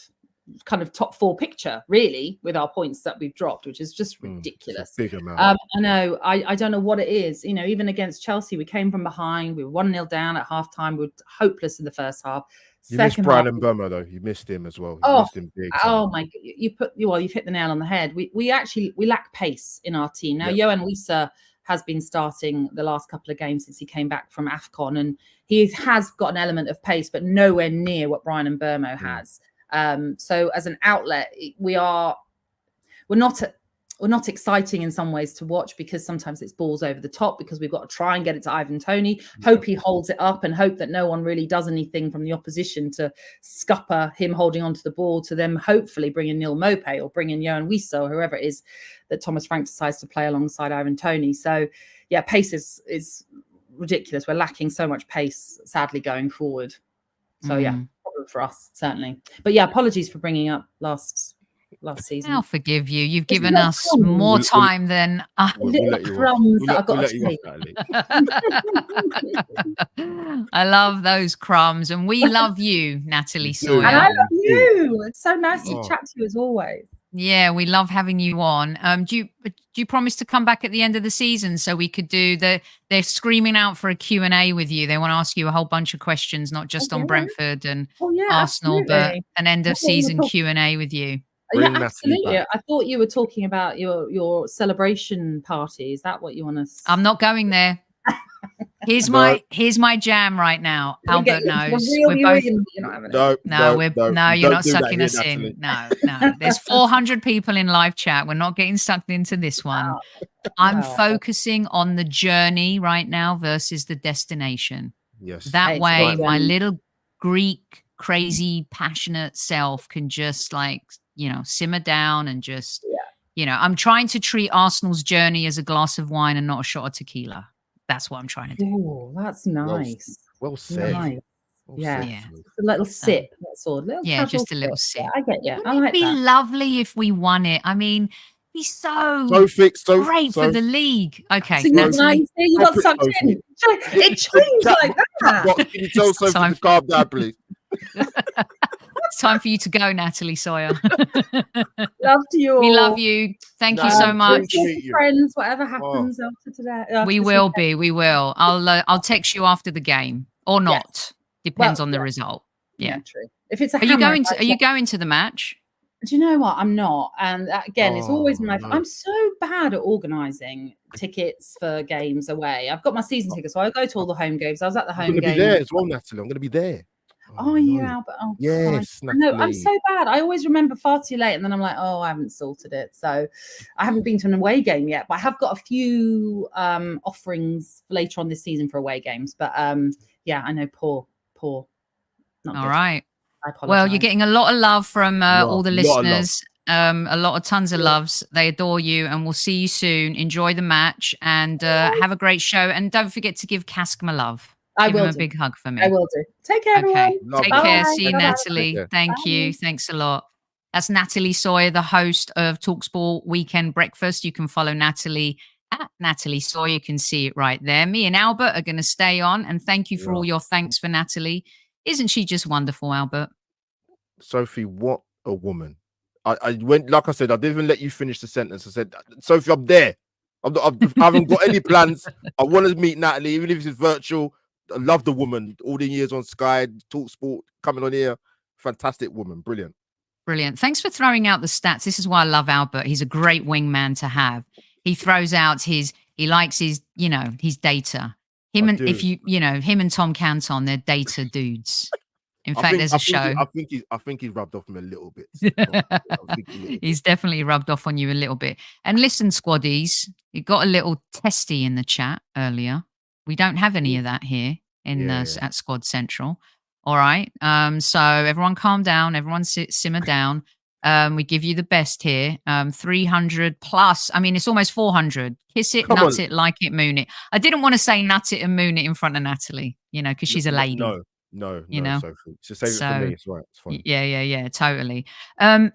kind of top 4 picture, really, with our points that we've dropped, which is just ridiculous. Big amount. I know. I don't know what it is. Even against Chelsea, we came from behind. We were 1-0 down at halftime. We were hopeless in the first half. You missed Brian and Burma, though. You missed him as well. You missed him big time. Oh my! You've hit the nail on the head. We lack pace in our team now. Johan Wissa has been starting the last couple of games since he came back from AFCON, and he has got an element of pace, but nowhere near what Brian and Burmo has. So as an outlet, we're not exciting in some ways to watch because sometimes it's balls over the top because we've got to try and get it to Ivan Toney, hope he holds it up and hope that no one really does anything from the opposition to scupper him holding onto the ball to them hopefully bring in Neil Maupay or bring in Johan Wissa or whoever it is that Thomas Frank decides to play alongside Ivan Toney. So yeah, pace is ridiculous. We're lacking so much pace, sadly, going forward. So yeah, problem for us, certainly. But yeah, apologies for bringing up last season. I'll forgive you. You've given us more time than crumbs that I've got to take. I love those crumbs, and we love you, Natalie Sawyer. And I love you. It's so nice to chat to you as always. Yeah, we love having you on. Do you promise to come back at the end of the season so we could do they're screaming out for a Q&A with you. They want to ask you a whole bunch of questions, not just on Brentford and Arsenal, but an end of season Q&A with you. Yeah, absolutely. I thought you were talking about your celebration party. Is that what you want to? I'm not going there. Here's my jam right now. Albert knows. We're both. You're not sucking us in. No. There's 400 people in live chat. We're not getting sucked into this one. Wow. I'm focusing on the journey right now versus the destination. Yes. That way, my little Greek, crazy, passionate self can just simmer down and just, I'm trying to treat Arsenal's journey as a glass of wine and not a shot of tequila. That's what I'm trying to do. Oh, that's nice. Well said. Nice. Yeah. Just a little sip. That's all. Just a little sip. I get you. Wouldn't it be lovely if we won it? I mean, it'd be so great for the league. Okay. So you got sucked in. It changed like that. Can you tell Sophie to calm down, please? It's time for you to go, Natalie Sawyer. Love to you all. We love you. Thank you so much. Friends, whatever happens after today. We will. I'll text you after the game or not. Yes. Depends on the result. Yeah. True. If it's are you going to the match? Do you know what? I'm not. And again, it's always I'm so bad at organising tickets for games away. I've got my season tickets, so I go to all the home games. I was at the home game. I'm going to be there as well, Natalie. I'm going to be there. Oh, you Albert? Oh, yes. No, I'm so bad. I always remember far too late, and then I'm like, I haven't sorted it. So I haven't been to an away game yet, but I have got a few offerings later on this season for away games. But I know, poor. Not all good. Right. I apologize. Well, you're getting a lot of love from all the listeners. Tons of loves. They adore you, and we'll see you soon. Enjoy the match and have a great show. And don't forget to give Kask my love. Give him a big hug for me. I will do. Take care, everyone. Take care. See you, Natalie. Thank you. Thanks a lot. That's Natalie Sawyer, the host of TalkSport Weekend Breakfast. You can follow Natalie at Natalie Sawyer. You can see it right there. Me and Albert are going to stay on. And thank you for all your thanks for Natalie. Isn't she just wonderful, Albert? Sophie, what a woman. I went, like I said, I didn't even let you finish the sentence. I said, Sophie, I'm there. I haven't got any plans. I want to meet Natalie, even if it's virtual. I love the woman. All the years on Sky, TalkSport, coming on here. Fantastic woman. Brilliant. Brilliant. Thanks for throwing out the stats. This is why I love Albert. He's a great wingman to have. He throws out he likes his data. Him and Tom Canton, they're data dudes. In fact, there's a show. I think he's rubbed off him a little bit. He's definitely rubbed off on you a little bit. And listen, squaddies, it got a little testy in the chat earlier. We don't have any of that here at Squad Central. All right. So everyone calm down. Everyone simmer down. We give you the best here. 300 plus. I mean, it's almost 400. Kiss it, nut it, like it, moon it. I didn't want to say nut it and moon it in front of Natalie, because she's a lady. No, Sophie. So save it for me. It's right. It's fine. Yeah, totally.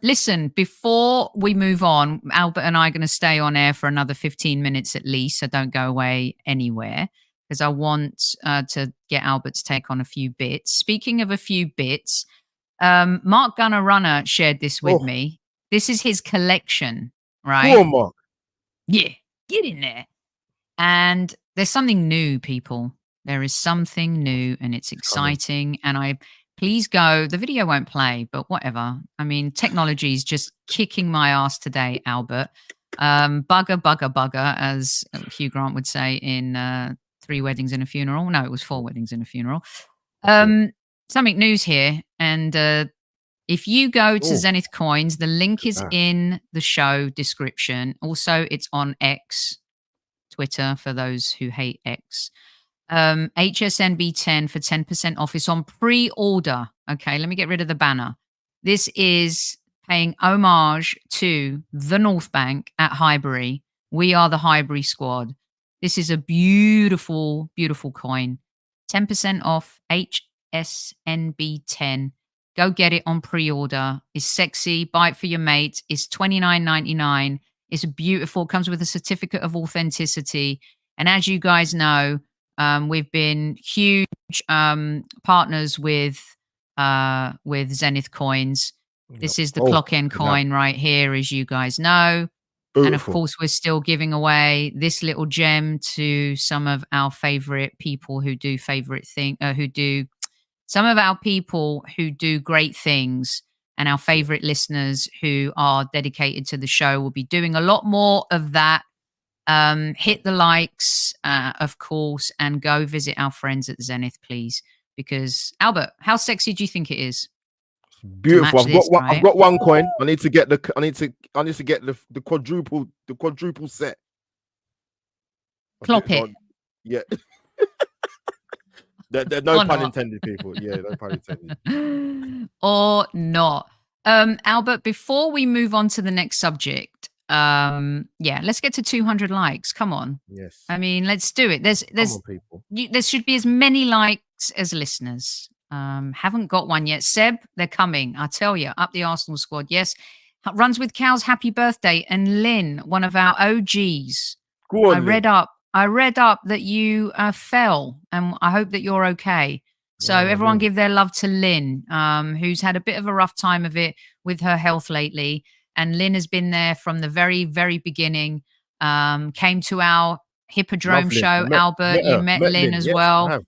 Listen, before we move on, Albert and I are going to stay on air for another 15 minutes at least, so don't go away anywhere, because I want to get Albert's take on a few bits. Speaking of a few bits, Mark Gunner Runner shared this with me. This is his collection, right? Go on, Mark. Yeah, get in there. And there's something new, people. There is something new, and it's exciting. And please go. The video won't play, but whatever. I mean, technology is just kicking my ass today, Albert. Bugger, as Hugh Grant would say in 3 Weddings and a Funeral. No, it was 4 Weddings and a Funeral. Something news here. And if you go to Zenith Coins, the link is in the show description. Also, it's on X, Twitter, for those who hate X. HSNB10 for 10% off. It's on pre-order. Okay, let me get rid of the banner. This is paying homage to the North Bank at Highbury. We are the Highbury Squad. This is a beautiful, beautiful coin. 10% off HSNB10. Go get it on pre-order. It's sexy. Buy it for your mate. It's $29.99. It's beautiful. It comes with a certificate of authenticity. And as you guys know, we've been huge partners with Zenith Coins. This is the clock end coin right here, as you guys know. Beautiful. And of course, we're still giving away this little gem to some of our favorite people who do some of our people who do great things, and our favorite listeners who are dedicated to the show. We'll be doing a lot more of that. Hit the likes, of course, and go visit our friends at Zenith, please. Because Albert, how sexy do you think it is? Beautiful. I've got one coin. I need to get the quadruple set. Clop it. Yeah. There no pun intended, people. Yeah, no pun intended. Or not. Albert, before we move on to the next subject, let's get to 200 likes. Come on. Yes. I mean, let's do it. There should be as many likes as listeners. Haven't got one yet. Seb, they're coming. I tell you, up the Arsenal squad. Yes. Runs with Cows, happy birthday. And Lynn, one of our OGs. Go on, I read up that you fell, and I hope that you're okay. So everyone give their love to Lynn, who's had a bit of a rough time of it with her health lately. And Lynn has been there from the very, very beginning. Came to our Hippodrome show. Albert, you met Lynn as well.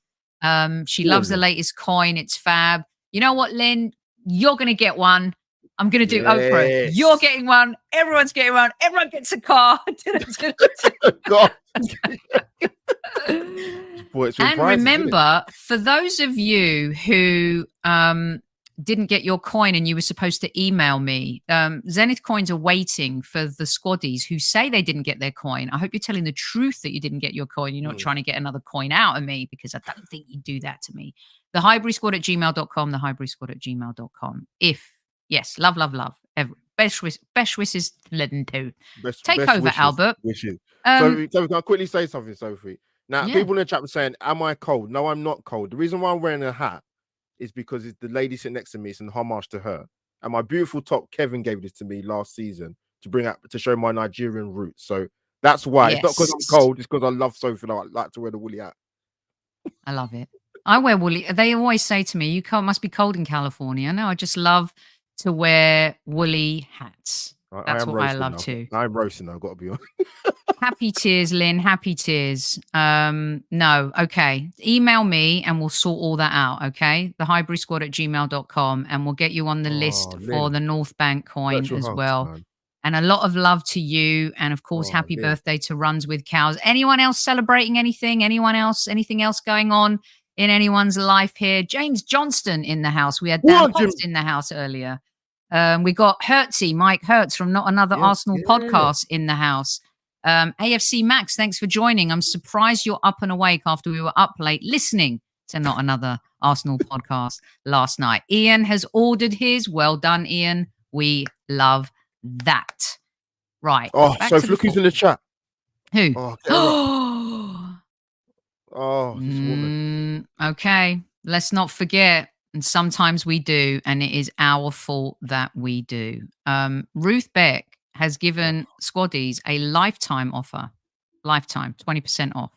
She loves the latest coin. It's fab. You know what, Lynn? You're going to get one. I'm going to do Oprah. You're getting one. Everyone's getting one. Everyone gets a car. God. And remember, for those of you who didn't get your coin and you were supposed to email me, Zenith Coins are waiting for the squaddies who say they didn't get their coin. I hope you're telling the truth that you didn't get your coin. You're not trying to get another coin out of me, because I don't think you do that to me. The Highbury Squad at gmail.com, the Highbury Squad at gmail.com. Yes, love. Best wishes to Lynn too. Take over, wishes, Albert. Wishes. So can I quickly say something, Sophie? Now, people in the chat were saying, am I cold? No, I'm not cold. The reason why I'm wearing a hat is because it's the lady sitting next to me. It's an homage to her. And my beautiful top, Kevin gave this to me last season to show my Nigerian roots. So that's why. Yes. It's not because I'm cold. It's because I love Sophie. I like to wear the woolly hat. I love it. I wear woolly. They always say to me, must be cold in California. No, I just love to wear woolly hats. That's what I love too. I'm roasting. I've got to be honest. Happy tears, Lynn. Happy tears. No. Okay. Email me and we'll sort all that out. Okay. The Highbury Squad at gmail.com, and we'll get you on the list for the North Bank coin as well. Man. And a lot of love to you. And of course, happy birthday to Runs with Cows. Anyone else celebrating anything? Anyone else? Anything else going on in anyone's life here. James Johnston in the house. We had Dan What, Jim? Potts in the house earlier. We got Hertzy, Mike Hertz from Not Another Yeah, Arsenal yeah. podcast in the house. AFC Max, thanks for joining. I'm surprised you're up and awake after we were up late listening to Not Another Arsenal podcast last night. Ian has ordered his. Well done, Ian. We love that. Right. Oh, back so to look who's in the chat. Who? Oh, get her up. Oh, this woman. Okay. Let's not forget. And sometimes we do, and it is our fault that we do. Ruth Beck has given Squaddies a lifetime offer. Lifetime, 20% off.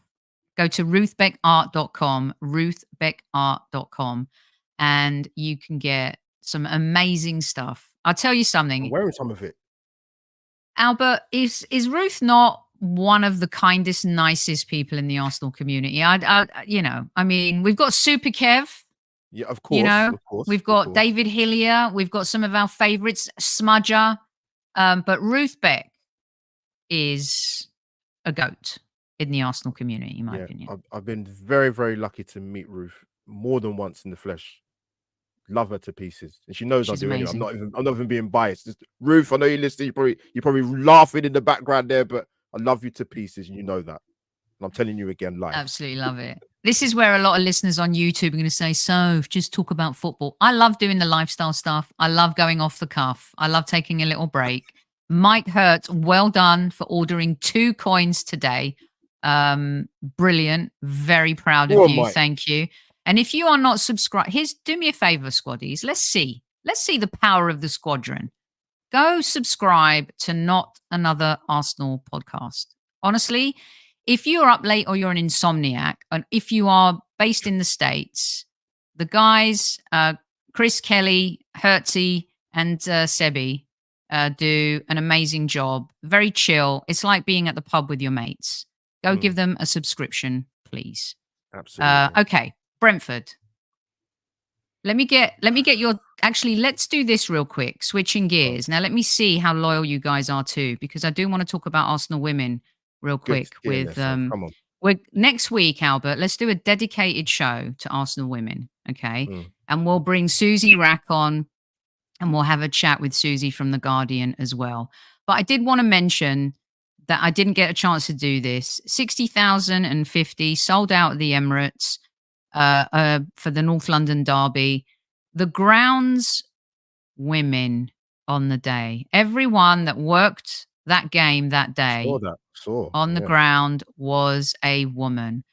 Go to ruthbeckart.com, ruthbeckart.com, and you can get some amazing stuff. I'll tell you something. I'm wearing some of it. Albert, is Ruth not one of the kindest, nicest people in the Arsenal community? I mean, we've got Super Kev. Yeah, of course. Of course. We've got David Hillier. We've got some of our favorites, Smudger. But Ruth Beck is a goat in the Arsenal community, in my opinion. I've been very, very lucky to meet Ruth more than once in the flesh. Love her to pieces, and she knows She's I do amazing. anyway. I'm not even being biased. Just, Ruth, I know you're listening. You're probably laughing in the background there, but I love you to pieces, and you know that. And I'm telling you again, live. Absolutely love it. This is where a lot of listeners on YouTube are going to say, "So, just talk about football." I love doing the lifestyle stuff. I love going off the cuff. I love taking a little break. Mike Hertz, well done for ordering 2 coins today. Brilliant. Very proud of you. Mike. Thank you. And if you are not subscribed, do me a favor, Squaddies. Let's see the power of the squadron. Go subscribe to Not Another Arsenal podcast. Honestly, if you're up late or you're an insomniac, and if you are based in the States, the guys, Chris Kelly, Hertzy, and Sebi do an amazing job. Very chill. It's like being at the pub with your mates. Go give them a subscription, please. Absolutely. Okay. Brentford. Let me get your. Actually, let's do this real quick. Switching gears. Now, let me see how loyal you guys are too, because I do want to talk about Arsenal women real quick. Come on. Next week, Albert. Let's do a dedicated show to Arsenal women. Okay, and we'll bring Susie Rack on, and we'll have a chat with Susie from The Guardian as well. But I did want to mention that I didn't get a chance to do this. 60,050 sold out at the Emirates. For the North London derby, the grounds women on the day, everyone that worked that game that day on the ground was a woman.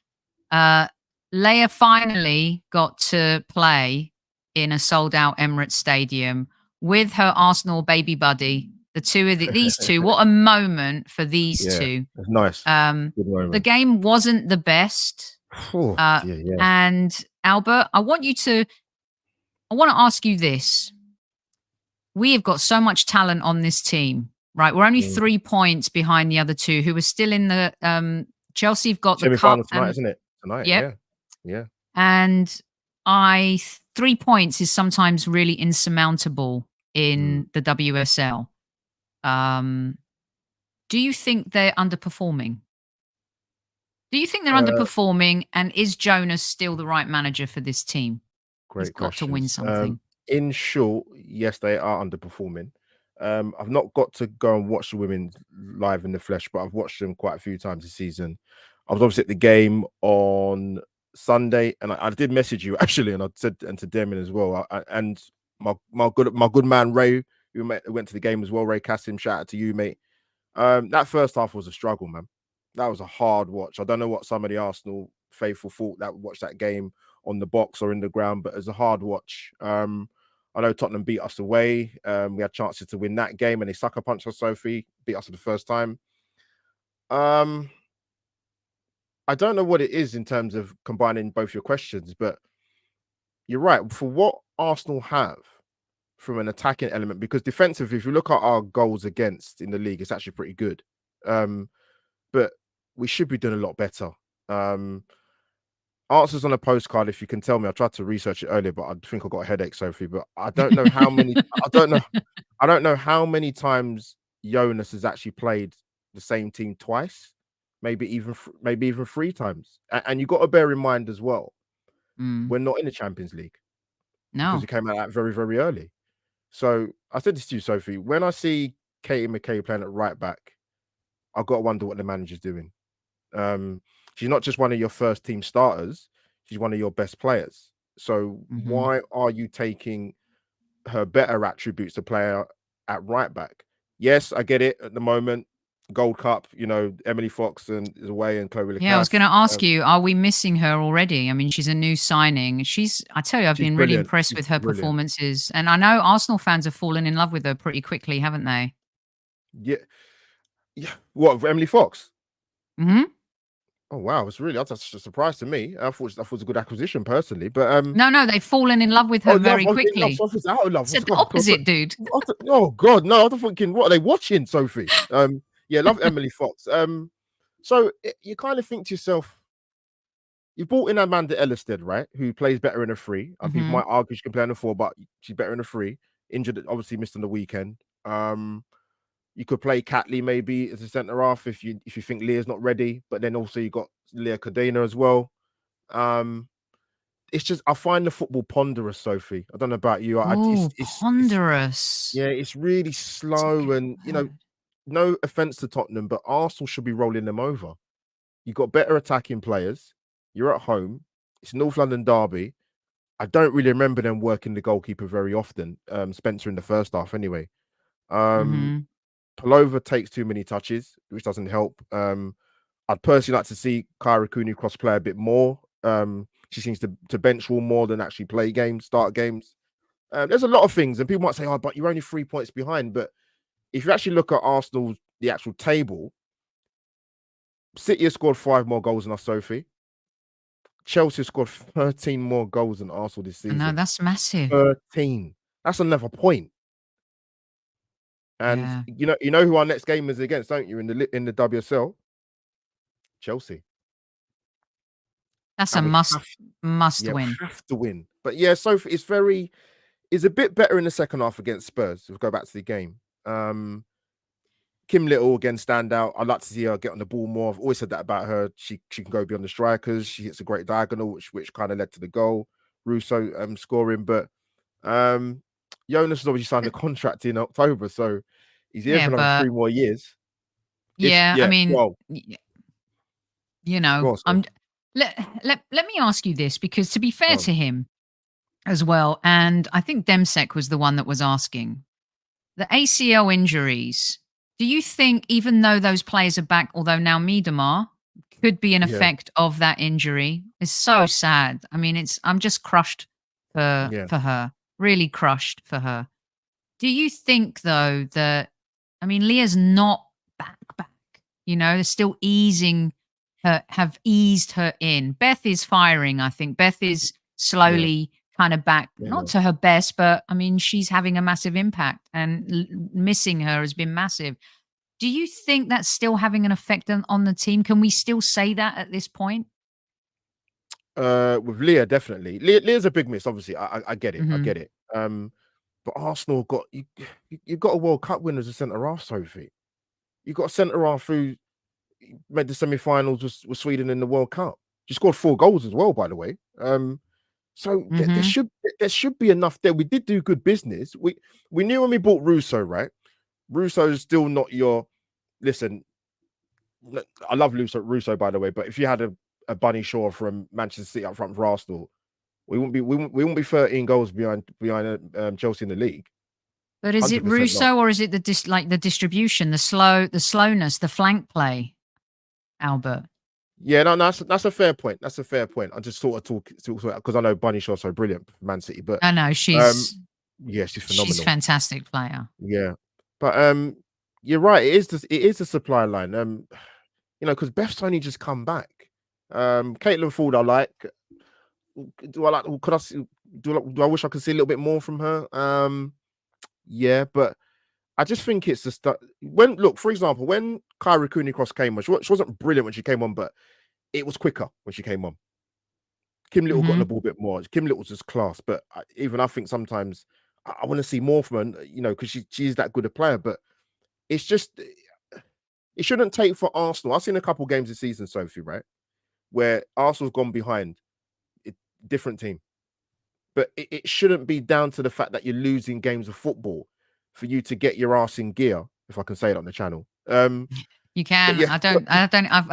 Leia finally got to play in a sold out Emirates Stadium with her Arsenal baby buddy. The two of these two, what a moment for these two. That's nice. The game wasn't the best. And Albert, I want to ask you this. We have got so much talent on this team, right? We're only 3 points behind the other two who are still in the Chelsea have got the cup tonight, isn't it? Tonight, yeah. And 3 points is sometimes really insurmountable in the WSL. Do you think they're underperforming? Do you think they're underperforming? And is Jonas still the right manager for this team? Great. He's got to win something. In short, yes, they are underperforming. I've not got to go and watch the women live in the flesh, but I've watched them quite a few times this season. I was obviously at the game on Sunday, and I did message you actually, and I said, and to Demon as well. And my good man Ray, who went to the game as well. Ray Kassim, shout out to you, mate. That first half was a struggle, man. That was a hard watch. I don't know what some of the Arsenal faithful thought that watched that game on the box or in the ground, but it was a hard watch. I know Tottenham beat us away. We had chances to win that game, and they sucker punched us, Sophie, beat us for the first time. I don't know what it is in terms of combining both your questions, but you're right. For what Arsenal have from an attacking element, because defensively, if you look at our goals against in the league, it's actually pretty good. But we should be doing a lot better. Answers on a postcard, if you can tell me. I tried to research it earlier, but I think I got a headache, Sophie. But I don't know how many. I don't know how many times Jonas has actually played the same team twice, maybe even 3 times. And you got to bear in mind as well Mm. we're not in the Champions League because No. we came out very, very early. So I said this to you, Sophie. When I see Katie McKay playing at right back, I've got to wonder what the manager's doing. She's not just one of your first team starters; she's one of your best players. So why are you taking her better attributes to play at right back? Yes, I get it. At the moment, Gold Cup, Emily Fox is away and Chloe Yeah, I was Lacasse. going to ask you, are we missing her already? I mean, she's a new signing. I tell you, I've She's been really brilliant. impressed She's with her brilliant. performances. And I know Arsenal fans have fallen in love with her pretty quickly, haven't they? Yeah. What, Emily Fox? Hmm. Oh wow, that's a surprise to me. I thought it was a good acquisition personally, but No, they've fallen in love with her very in love. quickly. Sophie's out of love. It's the opposite, dude. Oh God, no! I was thinking, what are they watching, Sophie? Yeah, love Emily Fox. So you kind of think to yourself, you brought in Amanda Ellisted, right? Who plays better in a free. People might argue she can play in a four, but she's better in a free. Injured, obviously missed on the weekend. You could play Catley maybe as a centre half if you think Leah's not ready, but then also you got Leah Cadena as well. It's just I find the football ponderous, Sophie. I don't know about you. It's ponderous. it's really slow, and no offense to Tottenham, but Arsenal should be rolling them over. You got better attacking players. You're at home. It's North London derby. I don't really remember them working the goalkeeper very often. Spencer in the first half, anyway. Palova takes too many touches, which doesn't help. I'd personally like to see Kyra Cooney-Cross play a bit more. She seems to bench rule more than actually play games, start games. There's a lot of things, and people might say, "Oh, but you're only 3 points behind." But if you actually look at Arsenal's the actual table, City has scored 5 more goals than us, Sophie. Chelsea has scored 13 more goals than Arsenal this season. No, that's massive. 13. That's another point. And you know who our next game is against, don't you? In the WSL, Chelsea. That's a must win. We have to win. But yeah, Sophie, it's a bit better in the second half against Spurs. We'll go back to the game. Kim Little again stand out. I'd like to see her get on the ball more. I've always said that about her. She can go beyond the strikers. She hits a great diagonal, which kind of led to the goal. Russo scoring, but Jonas has obviously signed a contract in October, so he's here for another 3 more years. I mean, well, let me ask you this, because to be fair to him as well, and I think Demsek was the one that was asking, the ACL injuries, do you think, even though those players are back, although now Miedemar could be an effect of that injury? It's so sad. I mean, I'm just crushed for her, really crushed for her. Do you think, though, that, I mean, Leah's not back, they're still have eased her in. Beth is firing, I think. Beth is slowly kind of back, not to her best, but I mean, she's having a massive impact, and missing her has been massive. Do you think that's still having an effect on the team? Can we still say that at this point? With Leah, definitely. Leah's a big miss, obviously. I get it. I get it. But Arsenal got you got a World Cup winner as a centre half, Sophie. You got a centre half who made the semi-finals with Sweden in the World Cup. She scored 4 goals as well, by the way. So there should be enough there. We did do good business. We knew when we bought Russo, right? Russo is still not your. Listen, I love Russo, by the way. But if you had a Bunny Shaw from Manchester City up front for Arsenal, we wouldn't be 13 goals behind Chelsea in the league. But is it Russo, or is it the distribution, the slowness, the flank play, Albert? Yeah, no, that's a fair point. That's a fair point. I just sort of talk because I know Bunny Shaw's so brilliant for Man City, but I know she's phenomenal. She's a fantastic player. Yeah, but you're right. It is the supply line. Because Beth's only just come back. Caitlin Ford, I like. Do I wish I could see a little bit more from her? Yeah, but I just think it's the stuff. For example, when Kyra Cooney-Cross came on, she wasn't brilliant when she came on, but it was quicker when she came on. Kim Little got on the ball a bit more. Kim Little was just class, but I think sometimes I want to see more from her, because she's that good a player. But it's just, it shouldn't take for Arsenal. I've seen a couple games this season, Sophie, right, where Arsenal's gone behind. different team. But it shouldn't be down to the fact that you're losing games of football for you to get your ass in gear, if I can say it on the channel. You can. Yeah. I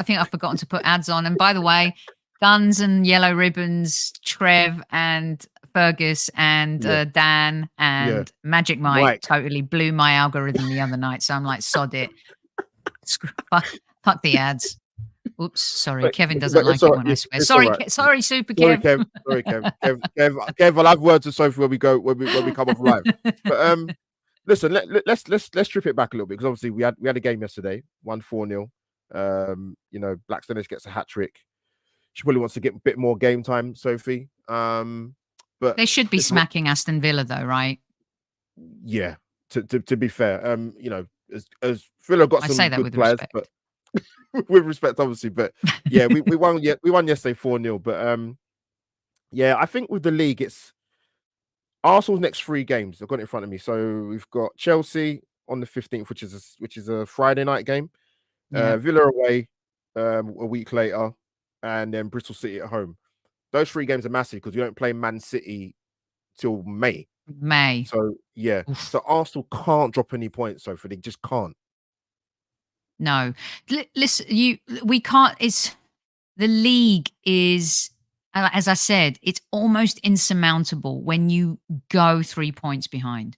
think I've forgotten to put ads on. And by the way, Guns and Yellow Ribbons, Trev and Fergus and Dan and Magic Mike totally blew my algorithm the other night. So I'm like, sod it. Fuck the ads. Oops, sorry. Kevin doesn't like it when I swear. Sorry, right. Sorry, Super Kev. Sorry, Kev. Kev, I'll have words with Sophie when we come off live. But listen, let's strip it back a little bit, because obviously we had a game yesterday, 1-4-0. You know, Black Stennis gets a hat trick. She probably wants to get a bit more game time, Sophie. But they should be smacking Aston Villa though, right? Yeah. To be fair, you know, as Villa got some good players, respect. But with respect, obviously. But yeah, we won. Yeah, we won yesterday 4-0. But yeah, I think with the league, it's Arsenal's next 3 games. I've got it in front of me. So we've got Chelsea on the 15th, which is a Friday night game. Yeah. Villa away a week later, and then Bristol City at home. Those 3 games are massive because we don't play Man City till May. So yeah. Oof. So Arsenal can't drop any points, so they just can't. No. Listen, we can't. It's the league is, as I said, it's almost insurmountable when you go 3 points behind.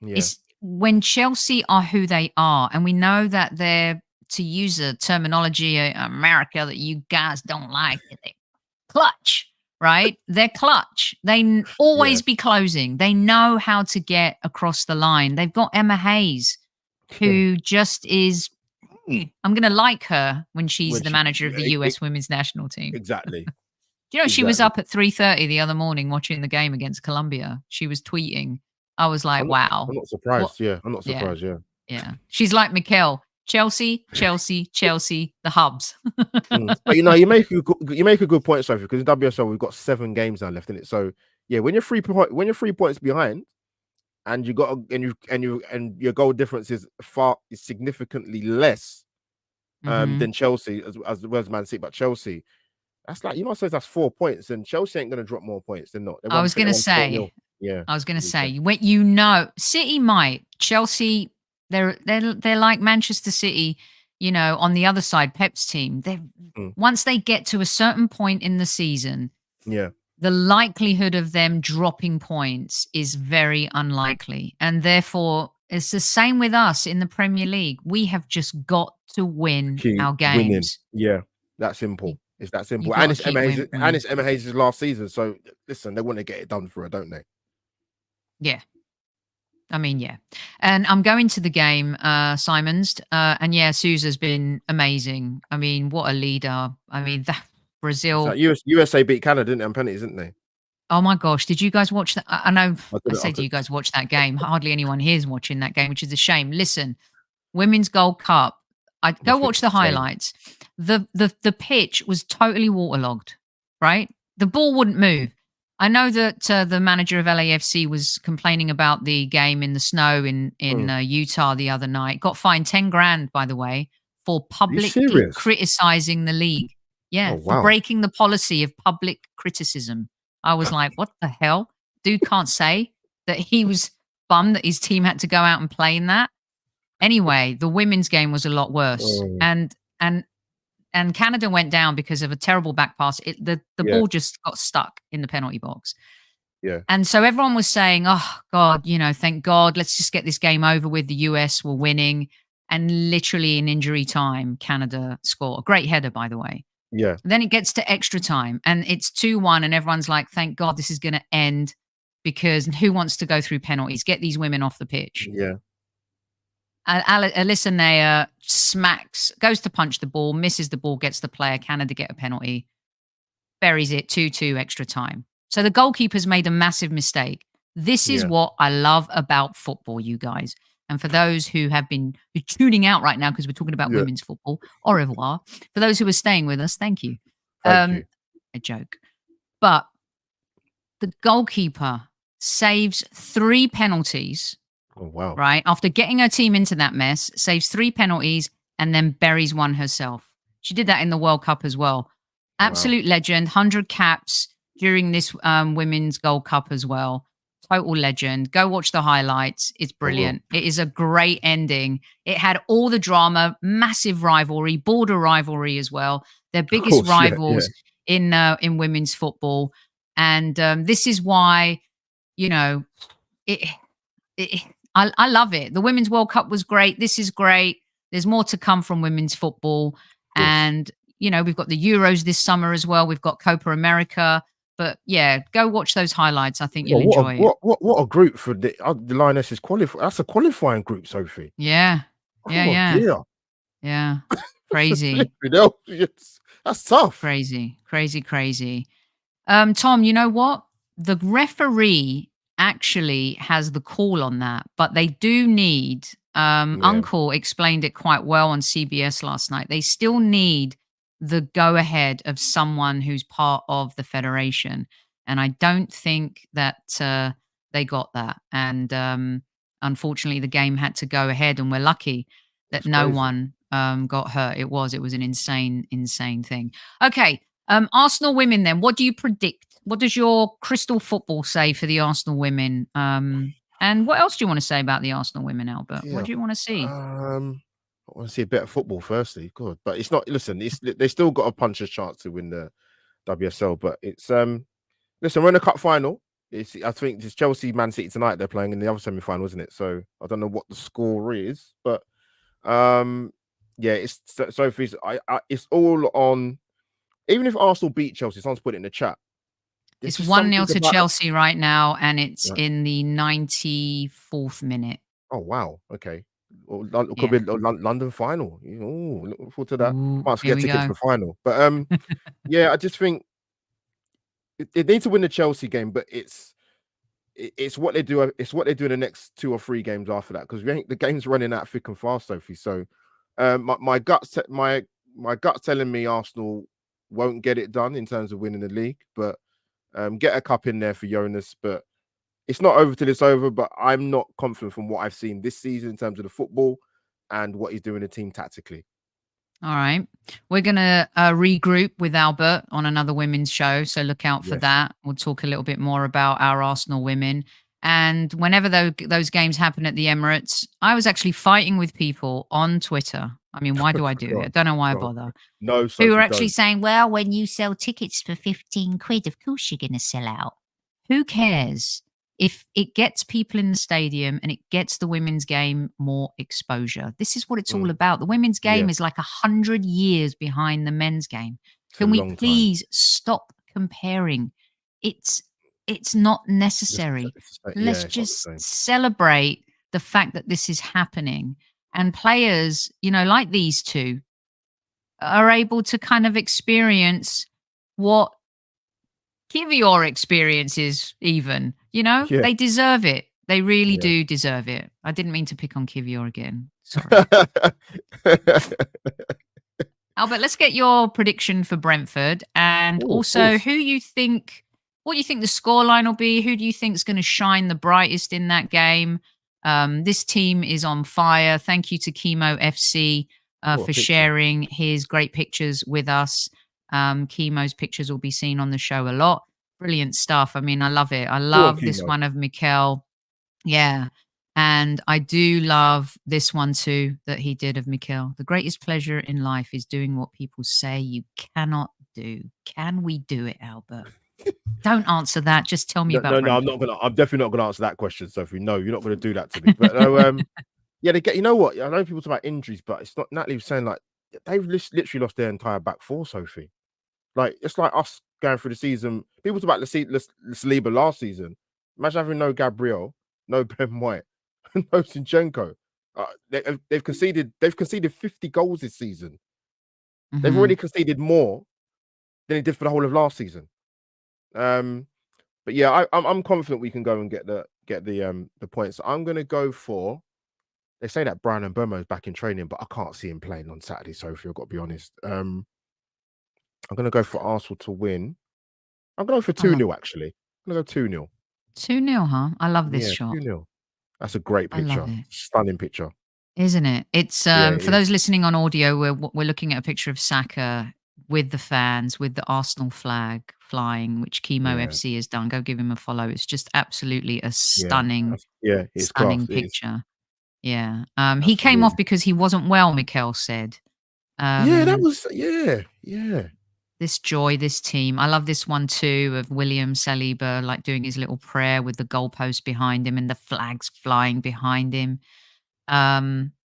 Yeah. It's when Chelsea are who they are, and we know that they're, to use a terminology America that you guys don't like, they're clutch, right? They're clutch. They always be closing. They know how to get across the line. They've got Emma Hayes, who just is, I'm going to like her when she's the manager of the US women's national team. Exactly. Do you know, she was up at 3:30 the other morning watching the game against Colombia. She was tweeting. I was like, wow. I'm not surprised. Yeah, I'm not surprised. Yeah. She's like Mikel. Chelsea, the hubs. But you know, you make a good point, Sophie, because in WSL we've got 7 games now left in it. So yeah, when you're 3 points behind, and you got and your goal difference is significantly less than Chelsea as well as Man City, but Chelsea, that's like, you might say that's 4 points, and Chelsea ain't going to drop more points than not. I was going to say, City might, Chelsea. They're like Manchester City, you know, on the other side, Pep's team. Once they get to a certain point in the season, the likelihood of them dropping points is very unlikely. And therefore, it's the same with us in the Premier League. We have just got to win our games. Winning. Yeah, that's simple. It's that simple. And it's Emma Hayes' last season. So listen, they want to get it done for her, don't they? Yeah. I mean, yeah. And I'm going to the game, Simons. And yeah, Sousa's been amazing. I mean, what a leader. I mean, that Brazil. Like USA beat Canada, didn't they, on penalties, didn't they? Oh my gosh. Did you guys watch that? I know I say, do you guys watch that game? Hardly anyone here is watching that game, which is a shame. Listen, Women's Gold Cup. I'd go watch the highlights. The pitch was totally waterlogged, right? The ball wouldn't move. I know that the manager of LAFC was complaining about the game in the snow in Utah the other night. Got fined 10 grand, by the way, for publicly criticizing the league. Yeah, for breaking the policy of public criticism. I was like, what the hell? Dude can't say that he was bummed that his team had to go out and play in that. Anyway, the women's game was a lot worse. And Canada went down because of a terrible back pass. The ball just got stuck in the penalty box. Yeah. And so everyone was saying, oh, God, you know, thank God, let's just get this game over with. The US were winning. And literally in injury time, Canada score. A great header, by the way. Yeah. Then it gets to extra time and it's 2-1 and everyone's like, thank God this is going to end, because who wants to go through penalties? Get these women off the pitch. Yeah. Alyssa Nair goes to punch the ball, misses the ball, gets the player. Canada get a penalty, buries it, 2-2 extra time. So the goalkeeper's made a massive mistake. This is what I love about football, you guys. And for those who have been tuning out right now because we're talking about women's football, au revoir. For those who are staying with us, thank you. Thank you. A joke. But the goalkeeper saves 3 penalties. Oh, wow. Right? After getting her team into that mess, saves 3 penalties and then buries one herself. She did that in the World Cup as well. Absolute legend, 100 caps. during this Women's Gold Cup as well. Total legend. Go watch the highlights. It's brilliant. It is a great ending. It had all the drama, massive rivalry, border rivalry as well. Their biggest rivals in women's football. And this is why, you know, I love it. The Women's World Cup was great. This is great. There's more to come from women's football. And, you know, we've got the Euros this summer as well. We've got Copa America. But yeah, go watch those highlights. I think you'll enjoy it. What a group for the Lionesses qualify. That's a qualifying group, Sophie. Yeah. Dear. Yeah. Crazy. That's tough. Crazy. Tom, you know what? The referee actually has the call on that, but they do need, Uncle explained it quite well on CBS last night. They still need the go ahead of someone who's part of the federation. And I don't think that they got that. And unfortunately, the game had to go ahead, and we're lucky that no one got hurt. It was an insane thing. Okay. Arsenal women then, what do you predict? What does your crystal football say for the Arsenal women? And what else do you want to say about the Arsenal women, Albert? What do you want to see? I want to see a bit of football firstly. Good. But it's not, listen, they still got a puncher's chance to win the WSL. But it's, listen, we're in a cup final. I think it's Chelsea, Man City tonight. They're playing in the other semi-final, isn't it? So I don't know what the score is. But yeah, it's Sophie's. It's all on. Even if Arsenal beat Chelsea, someone's put it in the chat. It's 1-0 to Chelsea right now, and it's in the 94th minute. Oh, wow. Okay. It could be a London final. Oh, looking forward to that. Might get tickets for the final. But yeah, I just think they need to win the Chelsea game, but it's what they do. It's what they do in the next 2 or 3 games after that, because the game's running out thick and fast, Sophie. So my gut's telling me Arsenal won't get it done in terms of winning the league, but get a cup in there for Jonas. But it's not over till it's over, but I'm not confident from what I've seen this season in terms of the football and what he's doing the team tactically. All right. We're going to regroup with Albert on another women's show, so look out for that. We'll talk a little bit more about our Arsenal women. And whenever those games happen at the Emirates, I was actually fighting with people on Twitter. I mean, why do I do it? I don't know why I bother. No, who were actually saying, well, when you sell tickets for 15 quid, of course you're going to sell out. Who cares? If it gets people in the stadium and it gets the women's game more exposure. This is what it's all about. The women's game is like 100 years behind the men's game. Can we please stop comparing? It's not necessary. Let's just celebrate the fact that this is happening. And players, you know, like these two, are able to kind of experience what Kivior experiences even, you know, they deserve it. They really do deserve it. I didn't mean to pick on Kivior again. Sorry. Albert, let's get your prediction for Brentford, and also what you think the scoreline will be. Who do you think is going to shine the brightest in that game? This team is on fire. Thank you to Kimmo FC for sharing his great pictures with us. Kimmo's pictures will be seen on the show a lot. Brilliant stuff. I mean, I love it. I love this one of Mikel. Yeah. And I do love this one too that he did of Mikel. The greatest pleasure in life is doing what people say you cannot do. Can we do it, Albert? Don't answer that. Just tell me about No, I'm definitely not gonna answer that question, Sophie. No, you're not gonna do that to me. But yeah, you know what? I know people talk about injuries, but it's not. Natalie was saying like they've literally lost their entire back four, Sophie. Like it's like us going through the season. People talk about Saliba last season. Imagine having no Gabriel, no Ben White, no Zinchenko. They've conceded 50 goals this season. They've already conceded more than they did for the whole of last season. But yeah, I'm confident we can go and get the points. I'm gonna go for. They say that Brian Mbeumo is back in training, but I can't see him playing on Saturday, Sophie. I've got to be honest. I'm gonna go for Arsenal to win. I'm gonna go for 2-0 actually. I'm gonna go 2-0. 2-0, huh? I love this shot. 2-0. That's a great picture. Stunning picture. Isn't it? It's for those listening on audio, we're looking at a picture of Saka with the fans, with the Arsenal flag flying, which Kimmo Yeah. FC has done. Go give him a follow. It's just absolutely a Yeah. stunning, It's class. picture. Yeah. He came off Absolutely. because he wasn't well, Mikel said. Yeah, that was yeah. This joy, this team. I love this one too of William Saliba like doing his little prayer with the goalpost behind him and the flags flying behind him.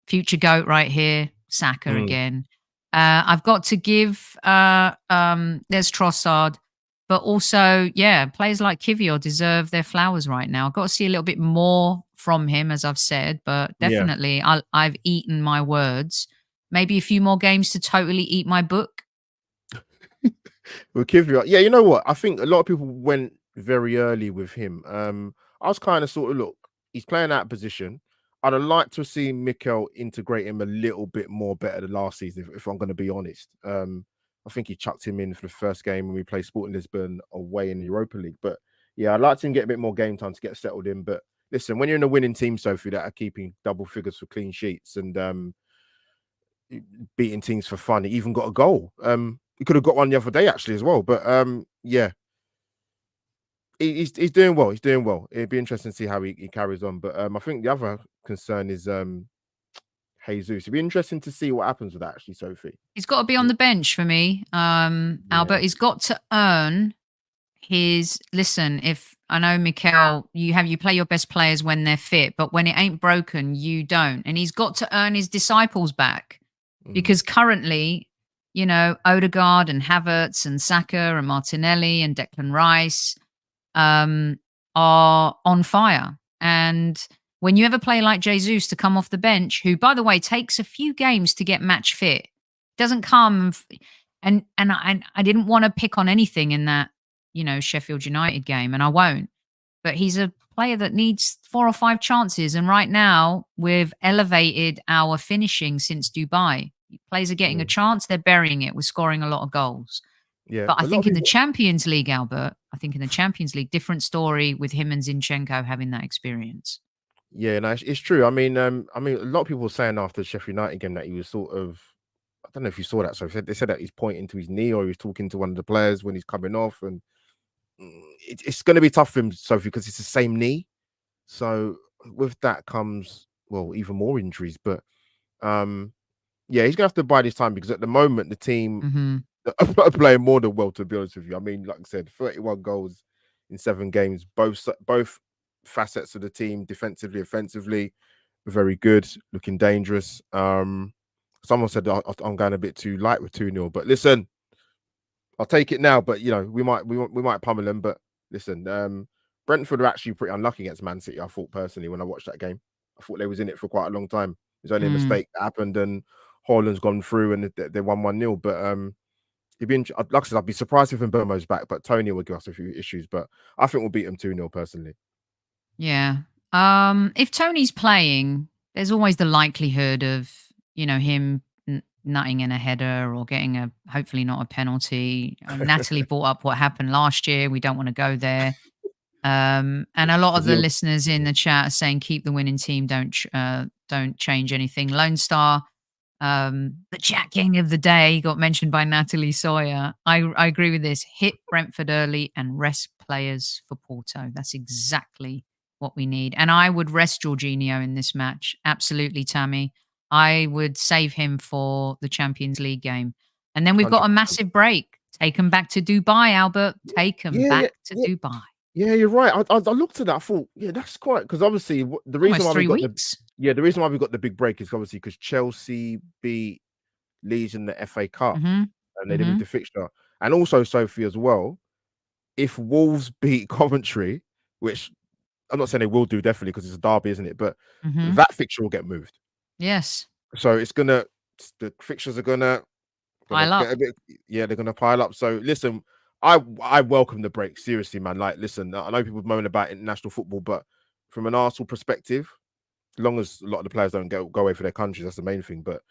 Future GOAT right here, Saka Mm. again. I've got to give there's Trossard, but also, yeah, players like Kivior deserve their flowers right now. I've got to see a little bit more from him, as I've said, but Yeah. definitely I've eaten my words. Maybe a few more games to totally eat my book. We'll give you. Yeah, you know what? I think a lot of people went very early with him. I was kind of sort of look. He's playing out of position. I'd have liked to see Mikel integrate him a little bit more better than last season, if I'm going to be honest. I think he chucked him in for the first game when we played Sporting Lisbon away in the Europa League. But yeah, I'd like to get a bit more game time to get settled in. But listen, when you're in a winning team, Sophie, that are keeping double figures for clean sheets and beating teams for fun, he even got a goal. He could have got one the other day actually as well. But yeah, he's doing well. He's doing well. It'd be interesting to see how he carries on. But I think the other concern is Jesus. It'd be interesting to see what happens with that actually, Sophie. He's got to be on the bench for me, Albert. He's got to earn his listen. If I know Mikel, you play your best players when they're fit, but when it ain't broken, you don't. And he's got to earn his disciples back because currently, you know, Odegaard and Havertz and Saka and Martinelli and Declan Rice are on fire. And when you have a player like Jesus to come off the bench, who, by the way, takes a few games to get match fit, doesn't come, and I didn't want to pick on anything in that, you know, Sheffield United game, and I won't. But he's a player that needs 4 or 5 chances, and right now we've elevated our finishing since Dubai. Players are getting a chance, they're burying it. We're scoring a lot of goals. Yeah, but I think in the Champions League, Albert, different story with him and Zinchenko having that experience. Yeah, no, it's true. I mean, a lot of people were saying after the Sheffield United game that he was sort of, I don't know if you saw that. So they said that he's pointing to his knee or he's talking to one of the players when he's coming off, and it's going to be tough for him, Sophie, because it's the same knee. So with that comes, well, even more injuries. But yeah, he's gonna have to bide his time because at the moment the team are playing more than well. To be honest with you, I mean, like I said, 31 goals in 7 games. Both facets of the team, defensively, offensively, very good, looking dangerous. Someone said I'm going a bit too light with 2-0, but listen, I'll take it now. But you know, we might pummel them. But listen, Brentford are actually pretty unlucky against Man City. I thought personally when I watched that game, I thought they was in it for quite a long time. There's only a mistake that happened, and Haaland's gone through, and they won 1-0. But it'd be like I said, I'd be surprised if Mbeumo's back, but Toney will give us a few issues. But I think we'll beat them 2-0 personally. Yeah. If Tony's playing, there's always the likelihood of, you know, him nutting in a header or getting hopefully not a penalty. Natalie brought up what happened last year. We don't want to go there. And a lot of the listeners in the chat are saying keep the winning team, don't change anything. Lone Star, the Jack King of the day got mentioned by Natalie Sawyer. I agree with this. Hit Brentford early and rest players for Porto. That's exactly what we need. And I would rest Jorginho in this match. Absolutely, Tammy. I would save him for the Champions League game. And then we've got a massive break. Take him back to Dubai, Albert. Take him back to Dubai. Yeah, you're right. I looked at that. I thought, yeah, that's quite, because obviously the reason why we got the big break is obviously because Chelsea beat Leeds in the FA Cup and they didn't the fixture. And also, Sophie, as well, if Wolves beat Coventry, which I'm not saying they will do definitely because it's a derby, isn't it? But that fixture will get moved. Yes. So the fixtures are gonna pile up. They're gonna pile up. So listen, I welcome the break, seriously, man. Like, listen, I know people moan about international football, but from an Arsenal perspective, as long as a lot of the players don't go away for their countries, that's the main thing. But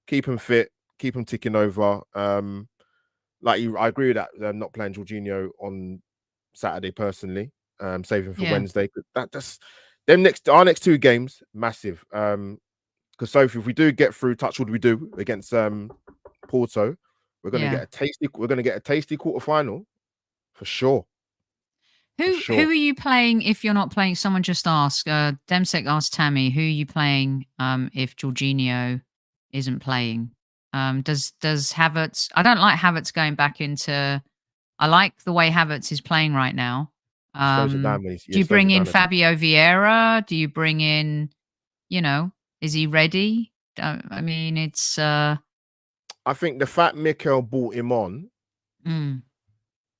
keep them fit, keep them ticking over. I agree with that. Not playing Jorginho on Saturday personally. Saving for Wednesday. That's our next 2 games, massive. Because Sophie, if we do get through, touch wood we do against Porto, we're gonna get a tasty quarterfinal For sure. Who are you playing if you're not playing? Someone just asked. Demsek asked Tammy, who are you playing if Jorginho isn't playing? Does Havertz? I don't like Havertz going back into. I like the way Havertz is playing right now. Do you bring in Fabio Vieira? Do you bring in? Is he ready? I mean, it's. I think the fact Mikel brought him on.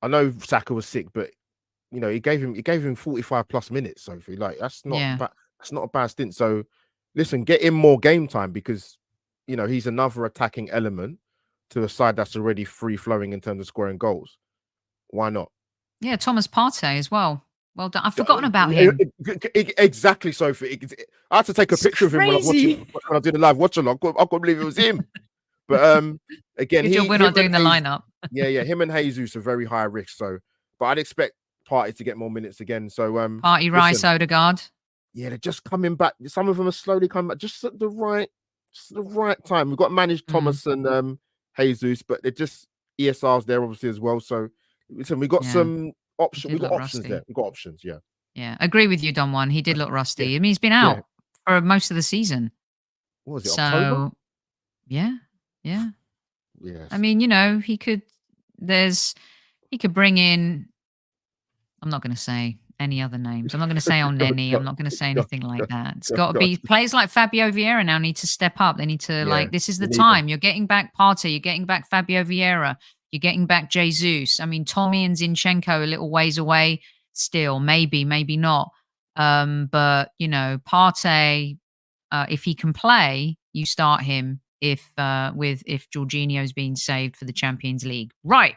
I know Saka was sick, but he gave him 45 plus minutes, Sophie. Like that's not a bad stint. So listen, get him more game time because he's another attacking element to a side that's already free flowing in terms of scoring goals. Why not? Yeah, Thomas Partey as well. Well done. I've forgotten about him. Exactly, Sophie. I had to take a picture of him when I did the live watch along. I couldn't believe it was him. But again, we're not doing the lineup. yeah, him and Jesus are very high risk. So, but I'd expect Partey to get more minutes again. So Partey, Rice, Odegaard. Yeah, they're just coming back. Some of them are slowly coming back, just at the right time. We've got managed Thomas and Jesus, but they're just ESR's there obviously as well. So listen, we got some options. We got options there. We got options. Yeah. Yeah, agree with you, Don Juan. He did look rusty. I mean, he's been out for most of the season. What was it? October? Yeah. Yes. I mean, he could bring in. I'm not going to say any other names. I'm not going to say Nenny. I'm not going to say anything like that. It's got to be players like Fabio Vieira now need to step up. They need to this is the time. You're getting back Partey. You're getting back Fabio Vieira. You're getting back Jesus. I mean, Tommy and Zinchenko a little ways away still. Maybe not. But Partey, if he can play, you start him. If Jorginho's being saved for the Champions League, right?